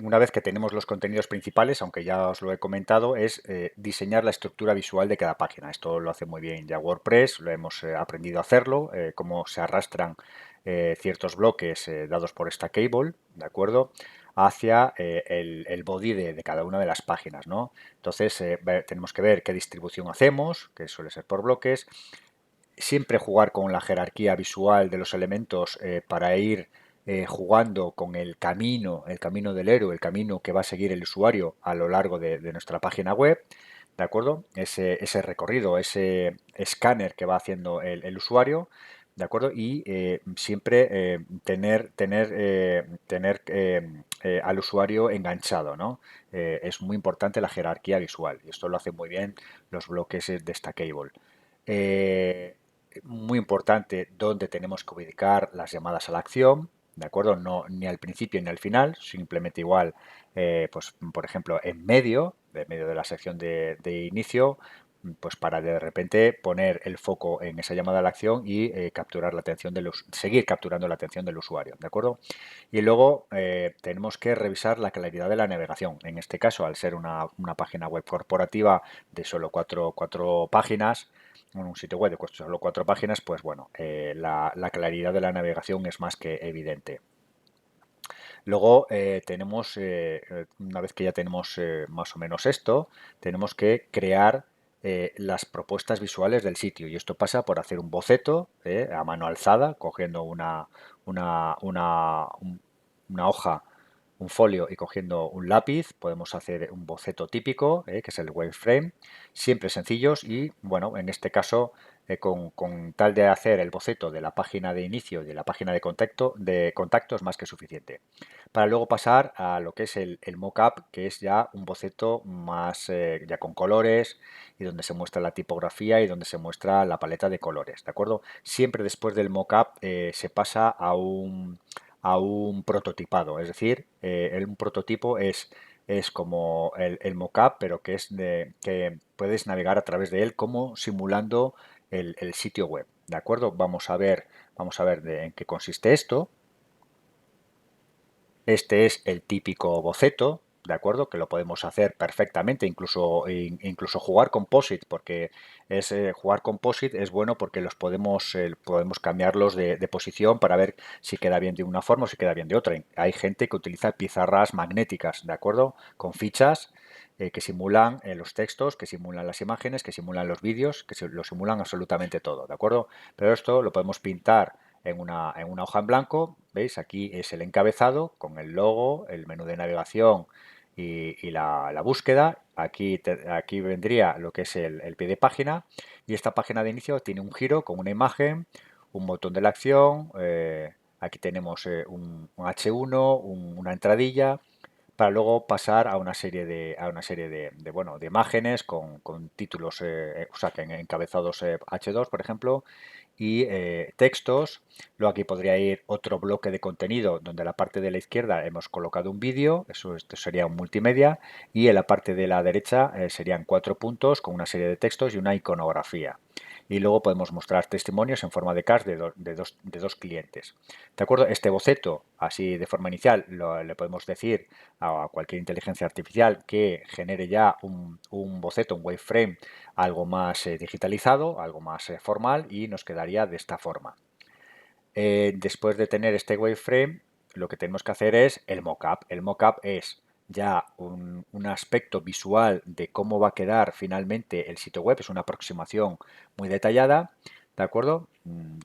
una vez que tenemos los contenidos principales, aunque ya os lo he comentado, es diseñar la estructura visual de cada página. Esto lo hace muy bien ya WordPress, lo hemos aprendido a hacerlo, cómo se arrastran ciertos bloques dados por Stackable, ¿de acuerdo? Hacia el body de cada una de las páginas, ¿no? Entonces, tenemos que ver qué distribución hacemos, que suele ser por bloques, siempre jugar con la jerarquía visual de los elementos para ir jugando con el camino del héroe, el camino que va a seguir el usuario a lo largo de nuestra página web, ¿de acuerdo? Ese recorrido, ese escáner que va haciendo el usuario, ¿de acuerdo? Y siempre tener al usuario enganchado, ¿no? Es muy importante la jerarquía visual y esto lo hace muy bien los bloques de Stackable. Eh, Muy importante dónde tenemos que ubicar las llamadas a la acción, ¿de acuerdo? No ni al principio ni al final, simplemente igual, pues por ejemplo, en medio de la sección de inicio, pues para de repente poner el foco en esa llamada a la acción y capturar la atención seguir capturando la atención del usuario, ¿de acuerdo? Y luego tenemos que revisar la claridad de la navegación. En este caso, al ser una página web corporativa de solo cuatro páginas, un sitio web de solo cuatro páginas, pues bueno, la claridad de la navegación es más que evidente. Luego tenemos, una vez que ya tenemos más o menos esto, tenemos que crear las propuestas visuales del sitio. Y esto pasa por hacer un boceto a mano alzada, cogiendo una hoja, un folio y cogiendo un lápiz. Podemos hacer un boceto típico, que es el wireframe, siempre sencillos y, bueno, en este caso, con tal de hacer el boceto de la página de inicio y de la página de contacto es más que suficiente para luego pasar a lo que es el mockup, que es ya un boceto más ya con colores y donde se muestra la tipografía y donde se muestra la paleta de colores, ¿de acuerdo? Siempre después del mockup se pasa a un prototipado, es decir, un prototipo es como el mockup, pero que es que puedes navegar a través de él como simulando el sitio web, ¿de acuerdo? Vamos a ver en qué consiste esto. Este es el típico boceto, ¿de acuerdo? Que lo podemos hacer perfectamente, incluso jugar composite, porque jugar composite es bueno porque podemos cambiarlos de posición para ver si queda bien de una forma o si queda bien de otra. Hay gente que utiliza pizarras magnéticas, ¿de acuerdo? Con fichas que simulan los textos, que simulan las imágenes, que simulan los vídeos, lo simulan absolutamente todo, ¿de acuerdo? Pero esto lo podemos pintar en una hoja en blanco. ¿Veis? Aquí es el encabezado con el logo, el menú de navegación y la búsqueda. Aquí vendría lo que es el pie de página y esta página de inicio tiene un giro con una imagen, un botón de la acción, aquí tenemos un H1, una entradilla, para luego pasar a una serie bueno, de imágenes con títulos, o sea, que encabezados H2, por ejemplo, y textos. Luego aquí podría ir otro bloque de contenido donde en la parte de la izquierda hemos colocado un vídeo, esto sería un multimedia, y en la parte de la derecha serían 4 puntos con una serie de textos y una iconografía. Y luego podemos mostrar testimonios en forma de cards de dos clientes. ¿De acuerdo? Este boceto, así de forma inicial, le podemos decir a cualquier inteligencia artificial que genere ya un boceto, un wireframe, algo más digitalizado, algo más formal y nos quedaría de esta forma. Después de tener este wireframe, lo que tenemos que hacer es el mockup. El mockup es ya un aspecto visual de cómo va a quedar finalmente el sitio web, es una aproximación muy detallada, ¿de acuerdo?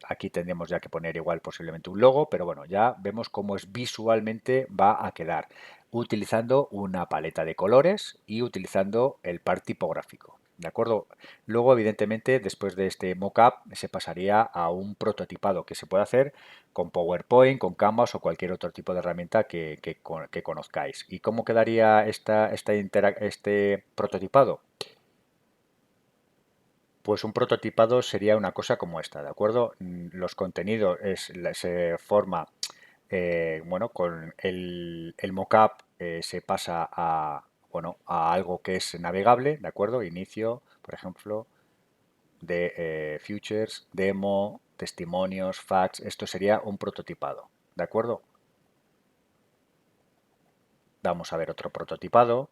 Aquí tendríamos ya que poner igual posiblemente un logo, pero bueno, ya vemos cómo es visualmente va a quedar, utilizando una paleta de colores y utilizando el par tipográfico, ¿de acuerdo? Luego, evidentemente, después de este mockup se pasaría a un prototipado que se puede hacer con PowerPoint, con Canvas o cualquier otro tipo de herramienta que conozcáis. ¿Y cómo quedaría este prototipado? Pues un prototipado sería una cosa como esta, ¿de acuerdo? Los contenidos se forma, bueno, con el mockup se pasa a, bueno, a algo que es navegable, ¿de acuerdo? Inicio, por ejemplo, de futures, demo, testimonios, facts. Esto sería un prototipado, ¿de acuerdo? Vamos a ver otro prototipado.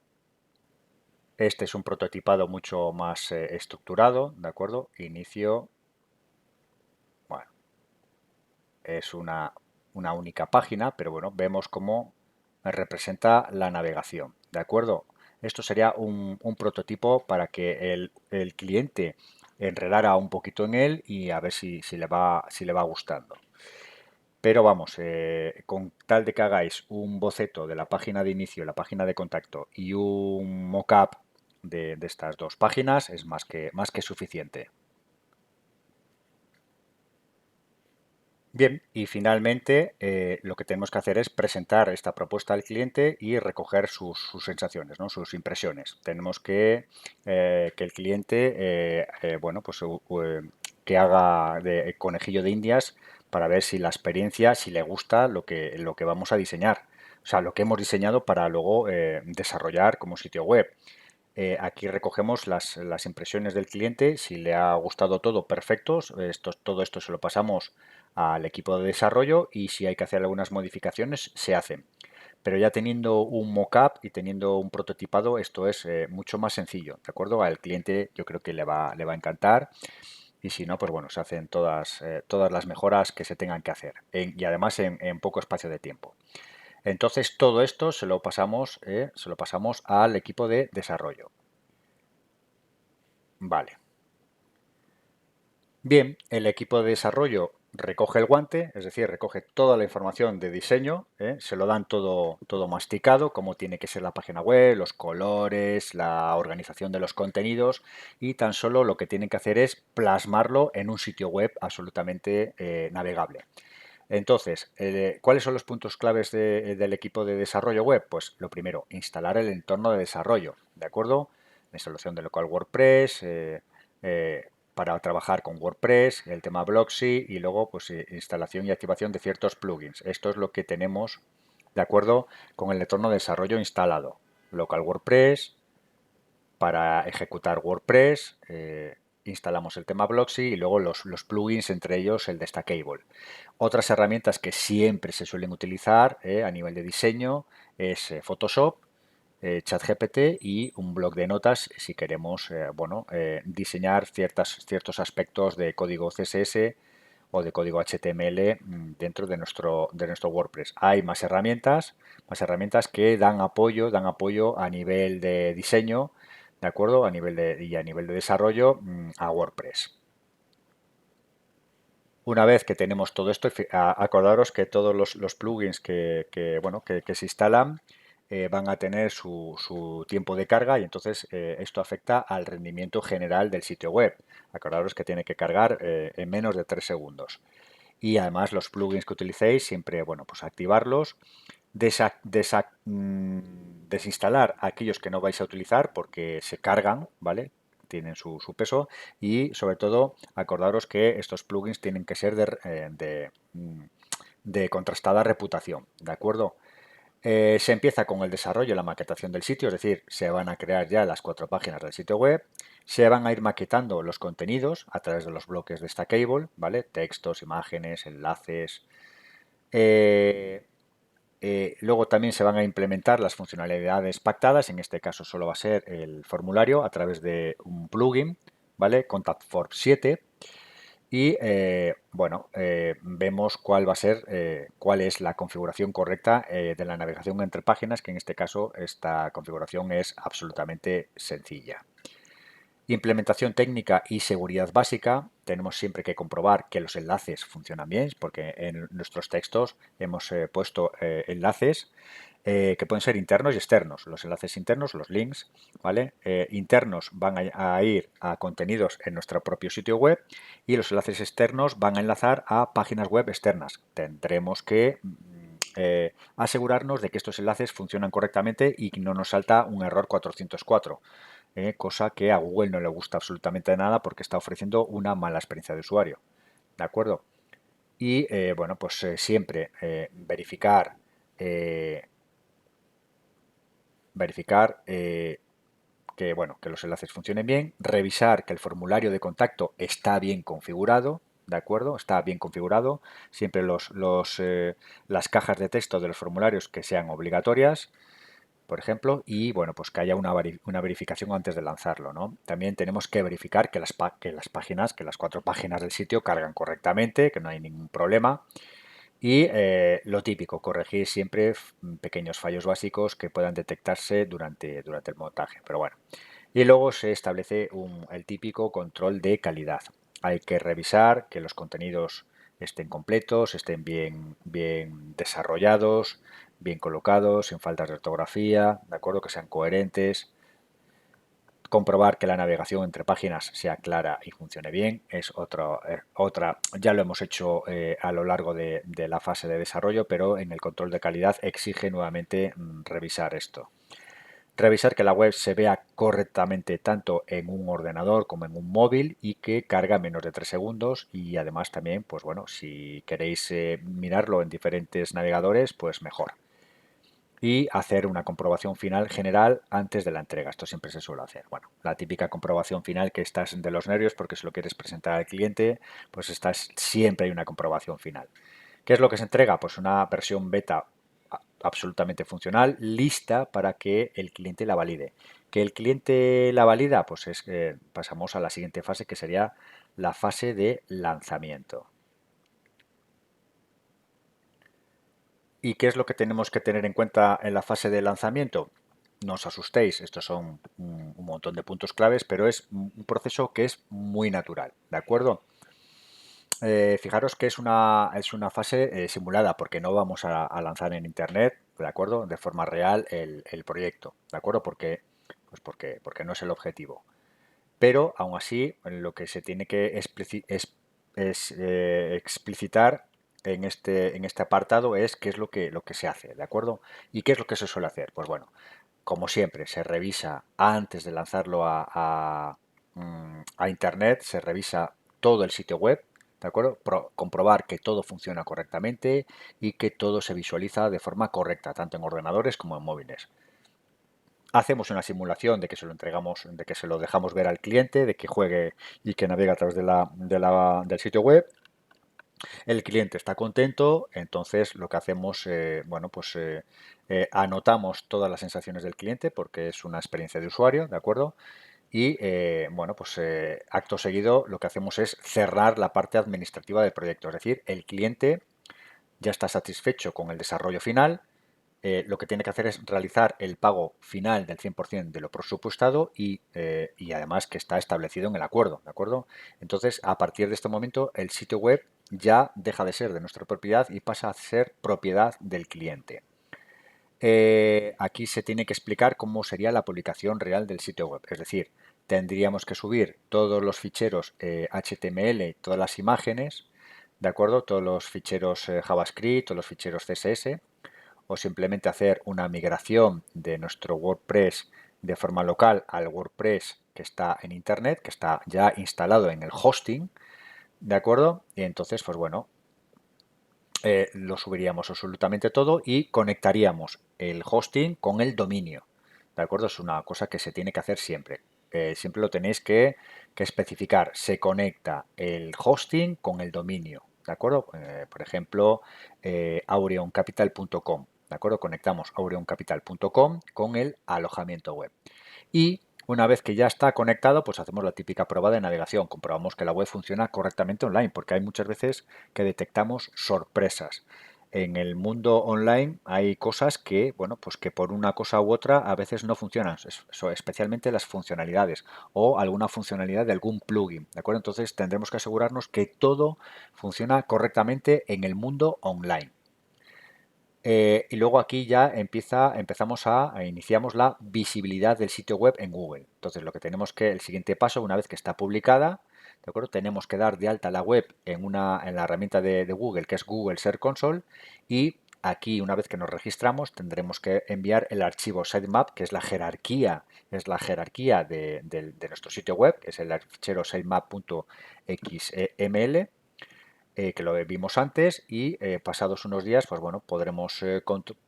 Este es un prototipado mucho más estructurado, ¿de acuerdo? Inicio, bueno, es una única página, pero bueno, vemos cómo representa la navegación, ¿de acuerdo? Esto sería un prototipo para que el cliente enredara un poquito en él y a ver si le va gustando. Pero vamos, con tal de que hagáis un boceto de la página de inicio, la página de contacto y un mockup de estas dos páginas es más que suficiente. Bien, y finalmente lo que tenemos que hacer es presentar esta propuesta al cliente y recoger sus sensaciones, ¿no? Sus impresiones. Tenemos que el cliente, bueno, pues que haga de conejillo de indias para ver si la experiencia, si le gusta lo que vamos a diseñar. O sea, lo que hemos diseñado para luego desarrollar como sitio web. Aquí recogemos las impresiones del cliente, si le ha gustado todo, perfecto, todo esto se lo pasamos al equipo de desarrollo y si hay que hacer algunas modificaciones, se hacen. Pero ya teniendo un mockup y teniendo un prototipado, esto es mucho más sencillo, ¿de acuerdo? Al cliente yo creo que le va a encantar y si no, pues bueno, se hacen todas las mejoras que se tengan que hacer y además en poco espacio de tiempo. Entonces todo esto se lo pasamos al equipo de desarrollo. Vale. Bien, el equipo de desarrollo recoge el guante, es decir, recoge toda la información de diseño, se lo dan todo masticado, como tiene que ser la página web, los colores, la organización de los contenidos, y tan solo lo que tienen que hacer es plasmarlo en un sitio web absolutamente navegable. Entonces, ¿cuáles son los puntos claves del equipo de desarrollo web? Pues lo primero, instalar el entorno de desarrollo, ¿de acuerdo? La instalación de local WordPress, para trabajar con WordPress, el tema Blocksy y luego pues instalación y activación de ciertos plugins. Esto es lo que tenemos, ¿de acuerdo? Con el entorno de desarrollo instalado. Local WordPress, para ejecutar WordPress, instalamos el tema Blocksy y luego los plugins, entre ellos el Destacable. Otras herramientas que siempre se suelen utilizar a nivel de diseño es Photoshop, ChatGPT y un bloc de notas si queremos diseñar ciertos aspectos de código CSS o de código HTML dentro de nuestro WordPress. Hay más herramientas que dan apoyo a nivel de diseño, ¿de acuerdo? Y a nivel de desarrollo a WordPress. Una vez que tenemos todo esto, acordaros que todos los plugins que se instalan van a tener su tiempo de carga y entonces esto afecta al rendimiento general del sitio web. Acordaros que tiene que cargar en menos de 3 segundos. Y además los plugins que utilicéis, siempre, bueno, pues activarlos, desinstalar aquellos que no vais a utilizar porque se cargan, ¿vale? Tienen su peso y sobre todo acordaros que estos plugins tienen que ser de contrastada reputación, ¿de acuerdo? Se empieza con el desarrollo y la maquetación del sitio, es decir, se van a crear ya las 4 páginas del sitio web, se van a ir maquetando los contenidos a través de los bloques de Stackable, ¿vale? Textos, imágenes, enlaces. Eh, Luego también se van a implementar las funcionalidades pactadas, en este caso solo va a ser el formulario a través de un plugin, ¿vale? Contact Form 7 y vemos cuál va a ser, cuál es la configuración correcta de la navegación entre páginas, que en este caso esta configuración es absolutamente sencilla. Implementación técnica y seguridad básica. Tenemos siempre que comprobar que los enlaces funcionan bien, porque en nuestros textos hemos puesto enlaces que pueden ser internos y externos. Los enlaces internos, los links, ¿vale? Internos van a ir a contenidos en nuestro propio sitio web y los enlaces externos van a enlazar a páginas web externas. Tendremos que asegurarnos de que estos enlaces funcionan correctamente y que no nos salta un error 404. Cosa que a Google no le gusta absolutamente nada porque está ofreciendo una mala experiencia de usuario. ¿De acuerdo? Y siempre eh, verificar que los enlaces funcionen bien, revisar que el formulario de contacto está bien configurado, ¿de acuerdo? Está bien configurado. Siempre las cajas de texto de los formularios que sean obligatorias, por ejemplo, y bueno, pues que haya una verificación antes de lanzarlo, ¿no? También tenemos que verificar que que las 4 páginas del sitio cargan correctamente, que no hay ningún problema. Y lo típico, corregir siempre pequeños fallos básicos que puedan detectarse durante el montaje. Pero bueno. Y luego se establece el típico control de calidad. Hay que revisar que los contenidos estén completos, estén bien desarrollados, bien colocados, sin faltas de ortografía, ¿de acuerdo? Que sean coherentes. Comprobar que la navegación entre páginas sea clara y funcione bien es otra, ya lo hemos hecho a lo largo de la fase de desarrollo, pero en el control de calidad exige nuevamente revisar esto. Revisar que la web se vea correctamente tanto en un ordenador como en un móvil y que carga menos de 3 segundos y además también, pues bueno, si queréis mirarlo en diferentes navegadores, pues mejor. Y hacer una comprobación final general antes de la entrega. Esto siempre se suele hacer. Bueno, la típica comprobación final que estás de los nervios porque si lo quieres presentar al cliente, pues siempre hay una comprobación final. ¿Qué es lo que se entrega? Pues una versión beta absolutamente funcional, lista para que el cliente la valide. ¿Que el cliente la valida? Pues es que pasamos a la siguiente fase que sería la fase de lanzamiento. ¿Y qué es lo que tenemos que tener en cuenta en la fase de lanzamiento? No os asustéis, estos son un montón de puntos claves, pero es un proceso que es muy natural, ¿de acuerdo? Fijaros que es una fase simulada porque no vamos a lanzar en Internet, ¿de acuerdo? De forma real el proyecto, ¿de acuerdo? Porque no es el objetivo. Pero aún así, lo que se tiene que explicitar en este apartado es qué es lo que se hace, ¿de acuerdo? ¿Y qué es lo que se suele hacer? Pues bueno, como siempre, se revisa antes de lanzarlo a Internet, se revisa todo el sitio web, ¿de acuerdo? Comprobar que todo funciona correctamente y que todo se visualiza de forma correcta, tanto en ordenadores como en móviles. Hacemos una simulación de que se lo entregamos, de que se lo dejamos ver al cliente, de que juegue y que navegue a través del sitio web. El cliente está contento, entonces lo que hacemos, bueno, pues anotamos todas las sensaciones del cliente porque es una experiencia de usuario, ¿de acuerdo? Y bueno, pues acto seguido lo que hacemos es cerrar la parte administrativa del proyecto, es decir, el cliente ya está satisfecho con el desarrollo final, lo que tiene que hacer es realizar el pago final del 100% de lo presupuestado y además que está establecido en el acuerdo, ¿de acuerdo? Entonces, a partir de este momento, el sitio web ya deja de ser de nuestra propiedad y pasa a ser propiedad del cliente. Aquí se tiene que explicar cómo sería la publicación real del sitio web, es decir, tendríamos que subir todos los ficheros HTML, todas las imágenes, ¿de acuerdo? Todos los ficheros JavaScript, todos los ficheros CSS, o simplemente hacer una migración de nuestro WordPress de forma local al WordPress que está en Internet, que está ya instalado en el hosting, ¿de acuerdo? Y entonces, pues bueno, lo subiríamos absolutamente todo y conectaríamos el hosting con el dominio, ¿de acuerdo? Es una cosa que se tiene que hacer siempre. Siempre lo tenéis que especificar. Se conecta el hosting con el dominio, ¿de acuerdo? Por ejemplo, aureoncapital.com, ¿de acuerdo? Conectamos aureoncapital.com con el alojamiento web. Y una vez que ya está conectado, pues hacemos la típica prueba de navegación. Comprobamos que la web funciona correctamente online, porque hay muchas veces que detectamos sorpresas. En el mundo online hay cosas que, bueno, pues que por una cosa u otra a veces no funcionan, especialmente las funcionalidades o alguna funcionalidad de algún plugin, ¿de acuerdo? Entonces tendremos que asegurarnos que todo funciona correctamente en el mundo online. Y luego aquí ya iniciamos la visibilidad del sitio web en Google. Entonces lo que tenemos que, el siguiente paso, una vez que está publicada, ¿de acuerdo? Tenemos que dar de alta la web en la herramienta de Google, que es Google Search Console, y aquí una vez que nos registramos tendremos que enviar el archivo sitemap, que es la jerarquía de nuestro sitio web, que es el fichero sitemap.xml, que lo vimos antes y pasados unos días, pues bueno, podremos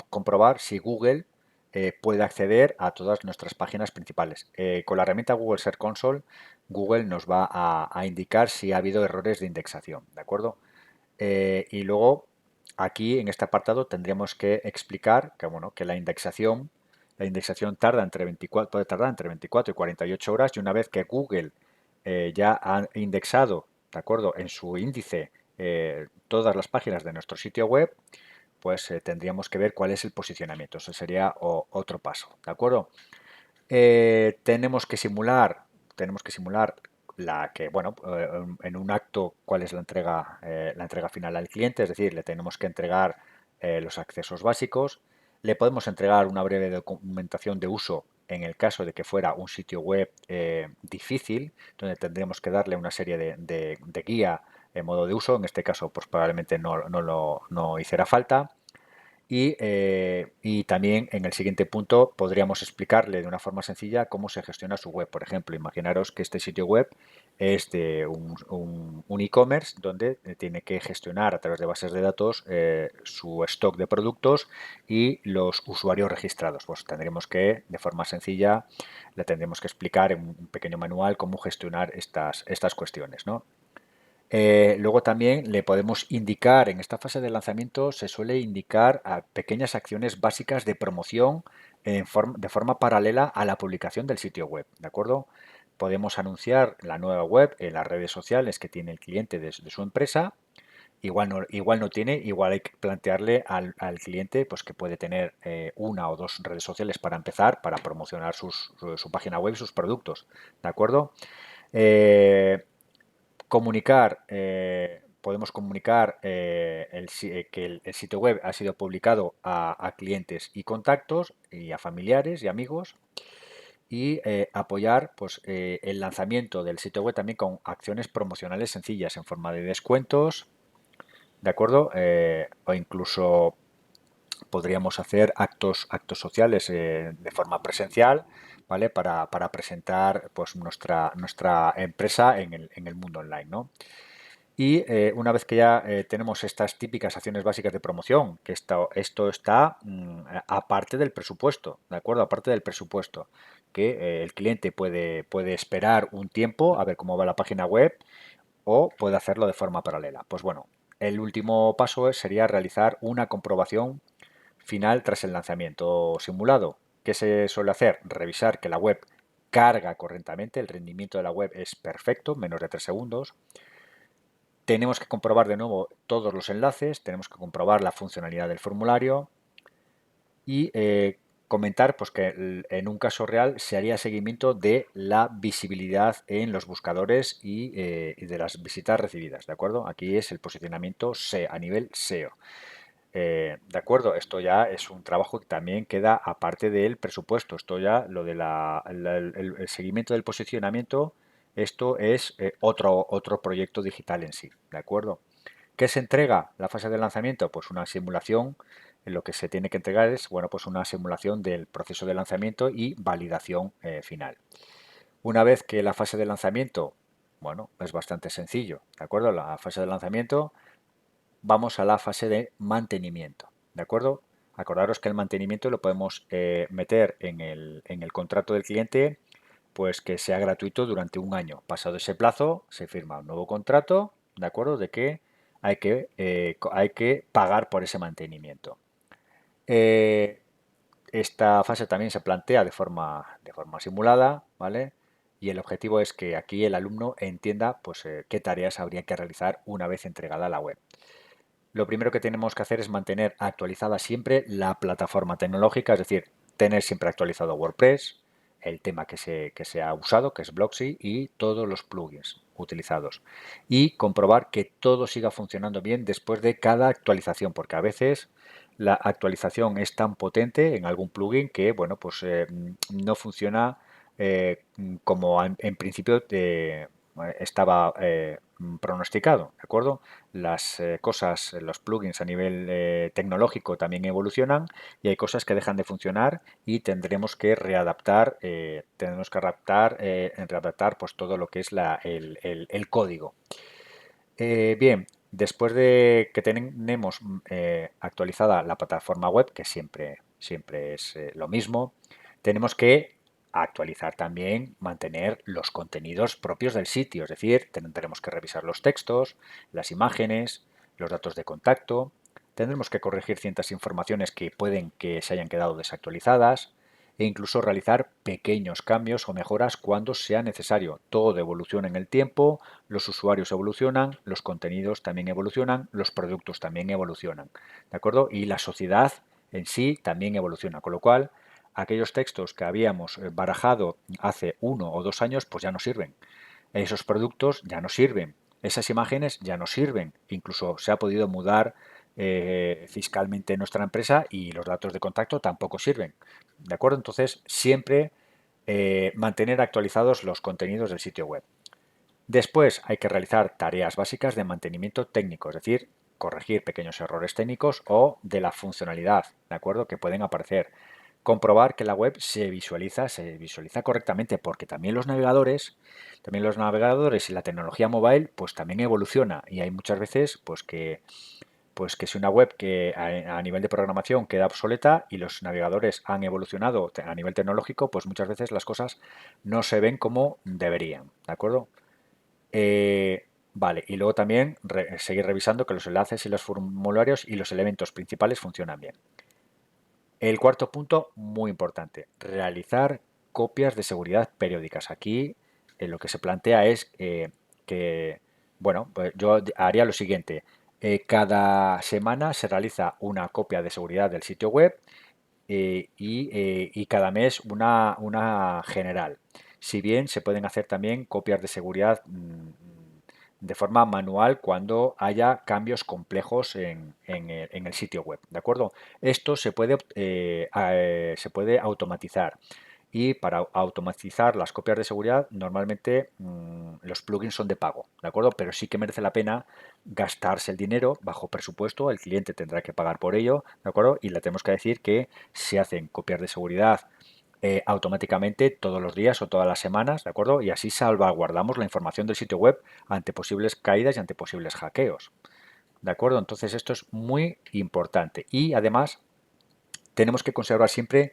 comprobar si Google puede acceder a todas nuestras páginas principales. Con la herramienta Google Search Console, Google nos va a indicar si ha habido errores de indexación, ¿de acuerdo? Y luego, aquí en este apartado tendríamos que explicar que, bueno, que la indexación tarda entre 24, puede tardar entre 24 y 48 horas y una vez que Google ya ha indexado, ¿de acuerdo?, en su índice todas las páginas de nuestro sitio web, pues tendríamos que ver cuál es el posicionamiento. Eso sería otro paso, ¿de acuerdo? Tenemos que simular la que, bueno, en un acto cuál es la entrega final al cliente, es decir, le tenemos que entregar los accesos básicos, le podemos entregar una breve documentación de uso en el caso de que fuera un sitio web difícil, donde tendríamos que darle una serie de guía en modo de uso, en este caso pues probablemente no hiciera falta. Y también en el siguiente punto podríamos explicarle de una forma sencilla cómo se gestiona su web. Por ejemplo, imaginaros que este sitio web es de un e-commerce donde tiene que gestionar a través de bases de datos su stock de productos y los usuarios registrados. Pues tendremos que, de forma sencilla, le tendremos que explicar en un pequeño manual cómo gestionar estas cuestiones, ¿no? Luego también le podemos indicar, en esta fase de lanzamiento se suele indicar a pequeñas acciones básicas de promoción de forma paralela a la publicación del sitio web, ¿de acuerdo? Podemos anunciar la nueva web en las redes sociales que tiene el cliente de su empresa igual no tiene, igual hay que plantearle al cliente pues que puede tener una o dos redes sociales para empezar, para promocionar su página web y sus productos, ¿de acuerdo? Eh, comunicar, podemos comunicar que el sitio web ha sido publicado a clientes y contactos y a familiares y amigos y apoyar pues, el lanzamiento del sitio web también con acciones promocionales sencillas en forma de descuentos, ¿de acuerdo? O incluso podríamos hacer actos sociales de forma presencial, ¿vale? Para presentar pues, nuestra empresa en el mundo online, ¿no? Y una vez que ya tenemos estas típicas acciones básicas de promoción, que esto está aparte del presupuesto, ¿de acuerdo? Aparte del presupuesto, que el cliente puede esperar un tiempo a ver cómo va la página web o puede hacerlo de forma paralela. Pues bueno, el último paso sería realizar una comprobación final tras el lanzamiento simulado. ¿Qué se suele hacer? Revisar que la web carga correctamente, el rendimiento de la web es perfecto, menos de 3 segundos. Tenemos que comprobar de nuevo todos los enlaces, tenemos que comprobar la funcionalidad del formulario y comentar pues, que en un caso real se haría seguimiento de la visibilidad en los buscadores y de las visitas recibidas, ¿de acuerdo? Aquí es el posicionamiento a nivel SEO. De acuerdo, esto ya es un trabajo que también queda aparte del presupuesto. Esto ya, lo de el seguimiento del posicionamiento, esto es otro proyecto digital en sí, ¿de acuerdo? ¿Qué se entrega la fase de lanzamiento? Pues una simulación. Lo que se tiene que entregar es, bueno, pues una simulación del proceso de lanzamiento y validación final. Una vez que la fase de lanzamiento, bueno, es bastante sencillo, ¿de acuerdo? La fase de lanzamiento, vamos a la fase de mantenimiento, ¿de acuerdo? Acordaros que el mantenimiento lo podemos meter en el contrato del cliente, pues que sea gratuito durante un año. Pasado ese plazo, se firma un nuevo contrato, ¿de acuerdo? De que hay que pagar por ese mantenimiento. Eh, esta fase también se plantea de forma simulada, ¿vale? Y el objetivo es que aquí el alumno entienda pues, qué tareas habría que realizar una vez entregada la web. Lo primero que tenemos que hacer es mantener actualizada siempre la plataforma tecnológica, es decir, tener siempre actualizado WordPress, el tema que se ha usado, que es Blocksy, y todos los plugins utilizados. Y comprobar que todo siga funcionando bien después de cada actualización, porque a veces la actualización es tan potente en algún plugin que, bueno, pues no funciona como en principio estaba pronosticado, ¿de acuerdo? Las cosas, los plugins a nivel tecnológico también evolucionan y hay cosas que dejan de funcionar y readaptar pues todo lo que es el código. Bien, después de que tenemos actualizada la plataforma web, que siempre es lo mismo, tenemos que actualizar también, mantener los contenidos propios del sitio, es decir, tendremos que revisar los textos, las imágenes, los datos de contacto, tendremos que corregir ciertas informaciones que pueden que se hayan quedado desactualizadas, e incluso realizar pequeños cambios o mejoras cuando sea necesario. Todo evoluciona en el tiempo, los usuarios evolucionan, los contenidos también evolucionan, los productos también evolucionan, ¿de acuerdo? Y la sociedad en sí también evoluciona, con lo cual aquellos textos que habíamos barajado hace 1 o 2 años pues ya no sirven. Esos productos ya no sirven, esas imágenes ya no sirven, incluso se ha podido mudar fiscalmente nuestra empresa y los datos de contacto tampoco sirven. ¿De acuerdo? Entonces, siempre mantener actualizados los contenidos del sitio web. Después hay que realizar tareas básicas de mantenimiento técnico, es decir, corregir pequeños errores técnicos o de la funcionalidad, ¿de acuerdo? Que pueden aparecer. Comprobar que la web se visualiza correctamente, porque también los navegadores y la tecnología mobile, pues también evoluciona y hay muchas veces, pues que si una web que a nivel de programación queda obsoleta y los navegadores han evolucionado a nivel tecnológico, pues muchas veces las cosas no se ven como deberían, ¿de acuerdo? Vale, y luego también seguir revisando que los enlaces y los formularios y los elementos principales funcionan bien. El cuarto punto, muy importante, realizar copias de seguridad periódicas. Aquí lo que se plantea es que, bueno, pues yo haría lo siguiente. Cada semana se realiza una copia de seguridad del sitio web y cada mes una general. Si bien se pueden hacer también copias de seguridad de forma manual cuando haya cambios complejos en el sitio web, ¿de acuerdo? Esto se puede automatizar. Y para automatizar las copias de seguridad, normalmente los plugins son de pago, ¿de acuerdo? Pero sí que merece la pena gastarse el dinero bajo presupuesto, el cliente tendrá que pagar por ello, ¿de acuerdo? Y le tenemos que decir que se hacen copias de seguridad automáticamente todos los días o todas las semanas, ¿de acuerdo? Y así salvaguardamos la información del sitio web ante posibles caídas y ante posibles hackeos, ¿de acuerdo? Entonces esto es muy importante y además tenemos que conservar siempre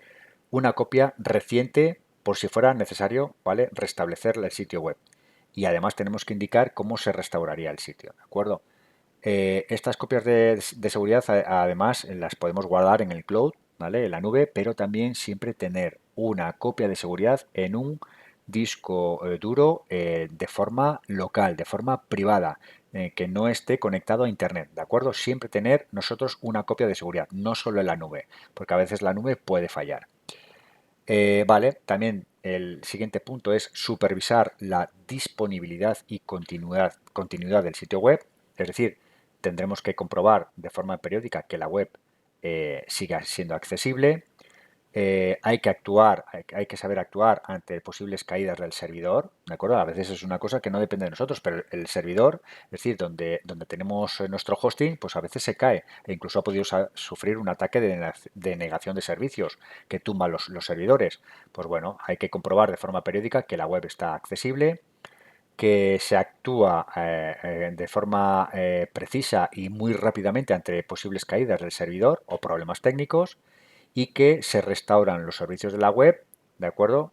una copia reciente por si fuera necesario, ¿vale? Restablecer el sitio web. Y además tenemos que indicar cómo se restauraría el sitio, ¿de acuerdo? Estas copias de seguridad además las podemos guardar en el cloud, ¿vale? En la nube, pero también siempre tener una copia de seguridad en un disco duro de forma local, de forma privada, que no esté conectado a internet, ¿de acuerdo? Siempre tener nosotros una copia de seguridad, no solo en la nube, porque a veces la nube puede fallar. Vale, también el siguiente punto es supervisar la disponibilidad y continuidad del sitio web, es decir, tendremos que comprobar de forma periódica que la web siga siendo accesible. Hay que actuar, hay que saber actuar ante posibles caídas del servidor, ¿de acuerdo? A veces es una cosa que no depende de nosotros, pero el servidor, es decir, donde tenemos nuestro hosting, pues a veces se cae e incluso ha podido sufrir un ataque de negación de servicios que tumba los servidores. Pues bueno, hay que comprobar de forma periódica que la web está accesible, que se actúa de forma precisa y muy rápidamente ante posibles caídas del servidor o problemas técnicos y que se restauran los servicios de la web, ¿de acuerdo?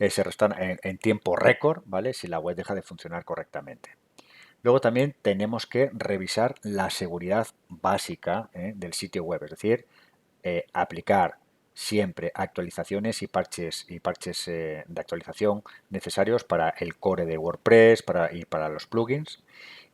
Se restauran en tiempo récord, ¿vale? Si la web deja de funcionar correctamente. Luego también tenemos que revisar la seguridad básica del sitio web, es decir, aplicar siempre actualizaciones y parches de actualización necesarios para el core de WordPress y para los plugins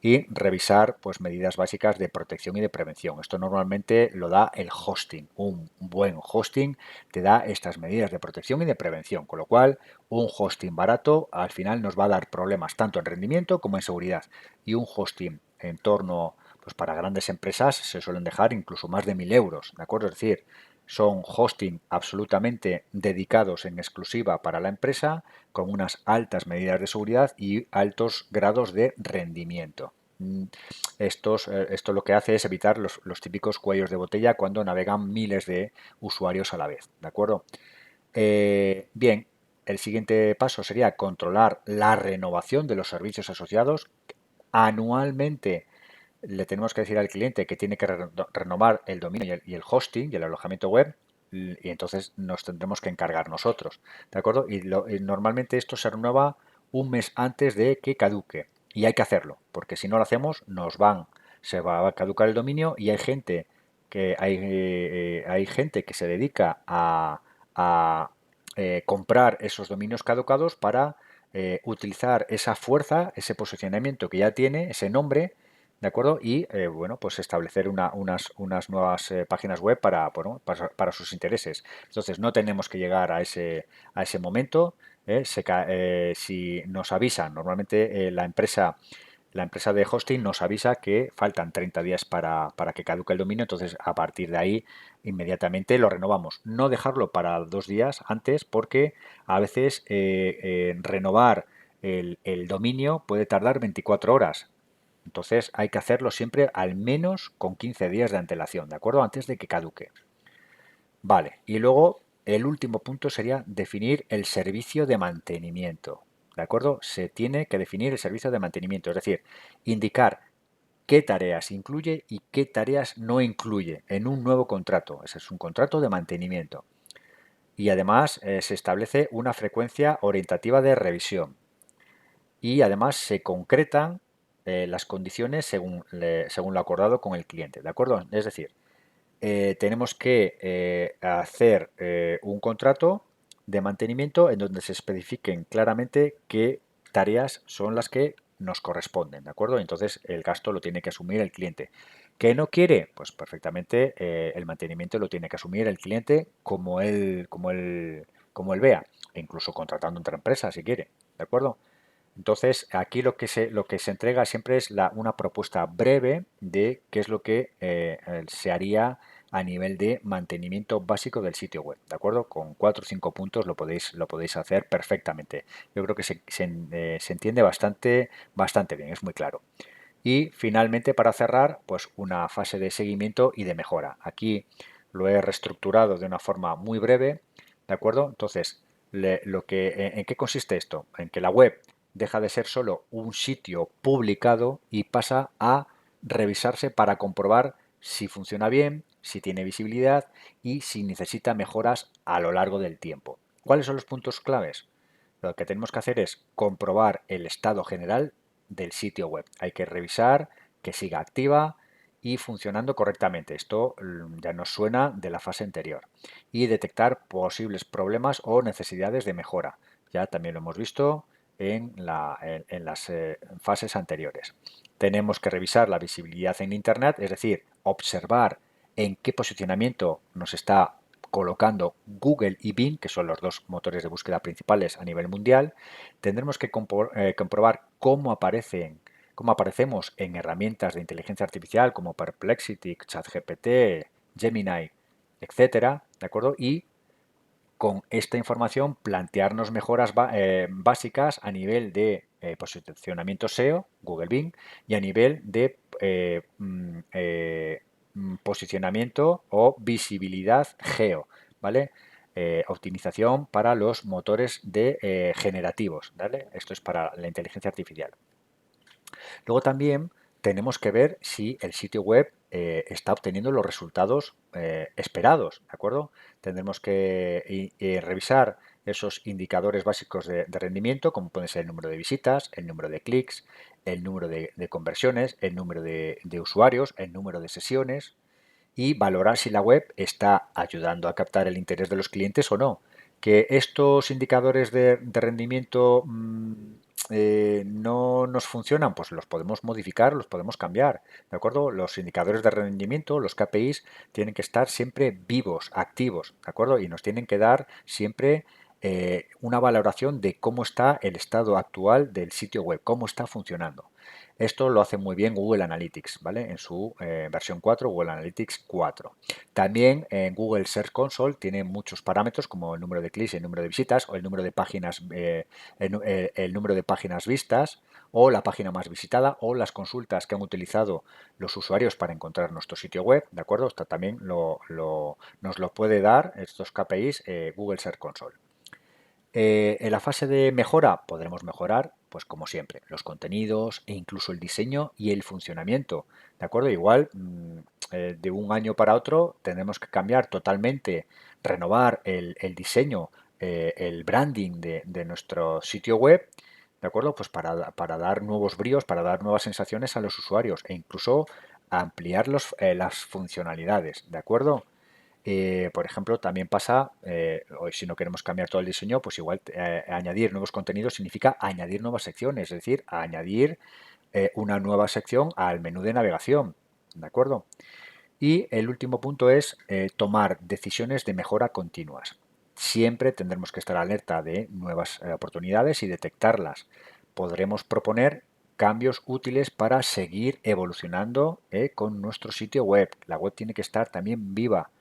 y revisar pues medidas básicas de protección y de prevención. Esto normalmente lo da el hosting. Un buen hosting te da estas medidas de protección y de prevención, con lo cual un hosting barato al final nos va a dar problemas tanto en rendimiento como en seguridad. Y un hosting en torno, pues para grandes empresas se suelen dejar incluso más de 1.000 euros, ¿de acuerdo? Es decir, son hosting absolutamente dedicados en exclusiva para la empresa, con unas altas medidas de seguridad y altos grados de rendimiento. Esto lo que hace es evitar los típicos cuellos de botella cuando navegan miles de usuarios a la vez, ¿de acuerdo? Bien, el siguiente paso sería controlar la renovación de los servicios asociados. Anualmente le tenemos que decir al cliente que tiene que renovar el dominio y el hosting y el alojamiento web y entonces nos tendremos que encargar nosotros, ¿de acuerdo? Y normalmente esto se renueva un mes antes de que caduque y hay que hacerlo, porque si no lo hacemos se va a caducar el dominio y hay gente que se dedica a comprar esos dominios caducados para utilizar esa fuerza, ese posicionamiento que ya tiene, ese nombre, ¿de acuerdo? Y bueno, pues establecer unas nuevas páginas web bueno, para sus intereses. Entonces no tenemos que llegar a ese momento. Si nos avisan, normalmente la empresa de hosting nos avisa que faltan 30 días para que caduque el dominio, entonces a partir de ahí inmediatamente lo renovamos. No dejarlo para 2 días antes porque a veces renovar el dominio puede tardar 24 horas. Entonces hay que hacerlo siempre al menos con 15 días de antelación, ¿de acuerdo? Antes de que caduque. Vale, y luego el último punto sería definir el servicio de mantenimiento. ¿De acuerdo? Se tiene que definir el servicio de mantenimiento, es decir, indicar qué tareas incluye y qué tareas no incluye en un nuevo contrato. Ese es un contrato de mantenimiento. Y además se establece una frecuencia orientativa de revisión. Y además se concretan las condiciones según lo acordado con el cliente. ¿De acuerdo? Es decir, tenemos que hacer un contrato de mantenimiento en donde se especifiquen claramente qué tareas son las que nos corresponden, ¿de acuerdo? Entonces el gasto lo tiene que asumir el cliente. ¿Qué no quiere? Pues perfectamente el mantenimiento lo tiene que asumir el cliente como él vea, e incluso contratando otra empresa si quiere, ¿de acuerdo? Entonces, aquí lo que se entrega siempre es una propuesta breve de qué es lo que se haría a nivel de mantenimiento básico del sitio web, ¿de acuerdo? Con 4 o 5 puntos lo podéis hacer perfectamente. Yo creo que se entiende bastante bien, es muy claro. Y finalmente, para cerrar, pues una fase de seguimiento y de mejora. Aquí lo he reestructurado de una forma muy breve, ¿de acuerdo? Entonces, ¿en qué consiste esto? En que la web deja de ser solo un sitio publicado y pasa a revisarse para comprobar si funciona bien, si tiene visibilidad y si necesita mejoras a lo largo del tiempo. ¿Cuáles son los puntos claves? Lo que tenemos que hacer es comprobar el estado general del sitio web. Hay que revisar que siga activa y funcionando correctamente. Esto ya nos suena de la fase anterior. Y detectar posibles problemas o necesidades de mejora. Ya también lo hemos visto en las fases anteriores. Tenemos que revisar la visibilidad en Internet, es decir, observar en qué posicionamiento nos está colocando Google y Bing, que son los dos motores de búsqueda principales a nivel mundial. Tendremos que comprobar cómo aparecemos en herramientas de inteligencia artificial como Perplexity, ChatGPT, Gemini, etcétera, ¿de acuerdo? Y con esta información plantearnos mejoras básicas a nivel de posicionamiento SEO, Google Bing, y a nivel de posicionamiento o visibilidad geo, ¿vale? Optimización para los motores de generativos, ¿vale? Esto es para la inteligencia artificial. Luego también tenemos que ver si el sitio web está obteniendo los resultados esperados, ¿de acuerdo? Tendremos que revisar esos indicadores básicos de rendimiento, como pueden ser el número de visitas, el número de clics, el número de conversiones, el número de usuarios, el número de sesiones, y valorar si la web está ayudando a captar el interés de los clientes o no. Que estos indicadores de rendimiento no nos funcionan, pues los podemos modificar, los podemos cambiar, ¿de acuerdo? Los indicadores de rendimiento, los KPIs, tienen que estar siempre vivos, activos, ¿de acuerdo? Y nos tienen que dar siempre una valoración de cómo está el estado actual del sitio web, cómo está funcionando. Esto lo hace muy bien Google Analytics, ¿vale? En su versión 4, Google Analytics 4. También en Google Search Console tiene muchos parámetros como el número de clics, el número de visitas o el número de páginas, el número de páginas vistas o la página más visitada o las consultas que han utilizado los usuarios para encontrar nuestro sitio web, ¿de acuerdo? Esto también nos lo puede dar estos KPIs Google Search Console. En la fase de mejora podremos mejorar, pues como siempre, los contenidos e incluso el diseño y el funcionamiento. ¿De acuerdo? Igual, de un año para otro tendremos que cambiar totalmente, renovar el diseño, el branding de nuestro sitio web. ¿De acuerdo? Pues para dar nuevos bríos, para dar nuevas sensaciones a los usuarios e incluso ampliar las funcionalidades. ¿De acuerdo? Por ejemplo, también pasa, o si no queremos cambiar todo el diseño, pues igual añadir nuevos contenidos significa añadir nuevas secciones, es decir, añadir una nueva sección al menú de navegación, ¿de acuerdo? Y el último punto es tomar decisiones de mejora continuas. Siempre tendremos que estar alerta de nuevas oportunidades y detectarlas. Podremos proponer cambios útiles para seguir evolucionando con nuestro sitio web. La web tiene que estar también viva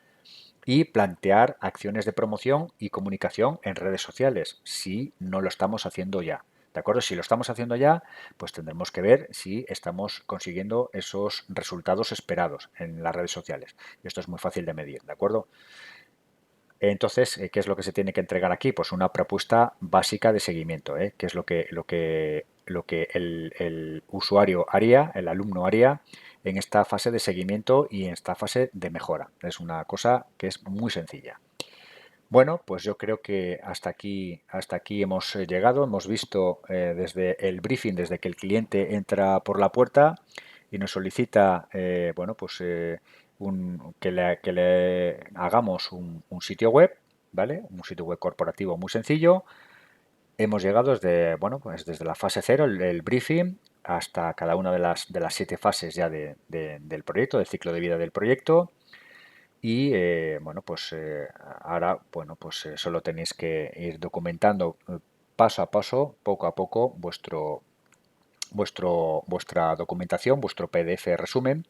y plantear acciones de promoción y comunicación en redes sociales, si no lo estamos haciendo ya. ¿De acuerdo? Si lo estamos haciendo ya, pues tendremos que ver si estamos consiguiendo esos resultados esperados en las redes sociales. Y esto es muy fácil de medir, ¿de acuerdo? Entonces, ¿qué es lo que se tiene que entregar aquí? Pues una propuesta básica de seguimiento, ¿eh? ¿Qué es lo que el usuario haría, el alumno haría en esta fase de seguimiento y en esta fase de mejora? Es una cosa que es muy sencilla. Bueno, pues yo creo que hasta aquí hemos llegado. Hemos visto desde el briefing, desde que el cliente entra por la puerta y nos solicita, bueno, pues que le hagamos un sitio web, ¿vale? Un sitio web corporativo muy sencillo. Hemos llegado desde, bueno, pues desde la fase cero, el briefing, hasta cada una de las 7 fases ya del proyecto, del ciclo de vida del proyecto. Y bueno, pues ahora, bueno, pues solo tenéis que ir documentando paso a paso, poco a poco, vuestra documentación, vuestro PDF resumen.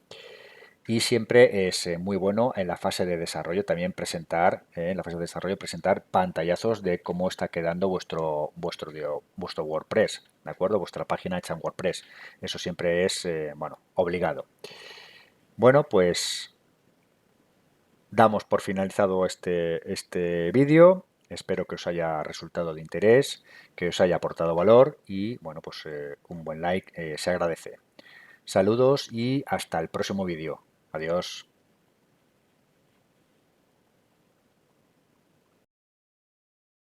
Y siempre es muy bueno en la fase de desarrollo también presentar, en la fase de desarrollo presentar pantallazos de cómo está quedando vuestro WordPress, ¿de acuerdo? Vuestra página hecha en WordPress. Eso siempre es, bueno, obligado. Bueno, pues damos por finalizado este vídeo. Espero que os haya resultado de interés, que os haya aportado valor y, bueno, pues un buen like se agradece. Saludos y hasta el próximo vídeo. Adiós.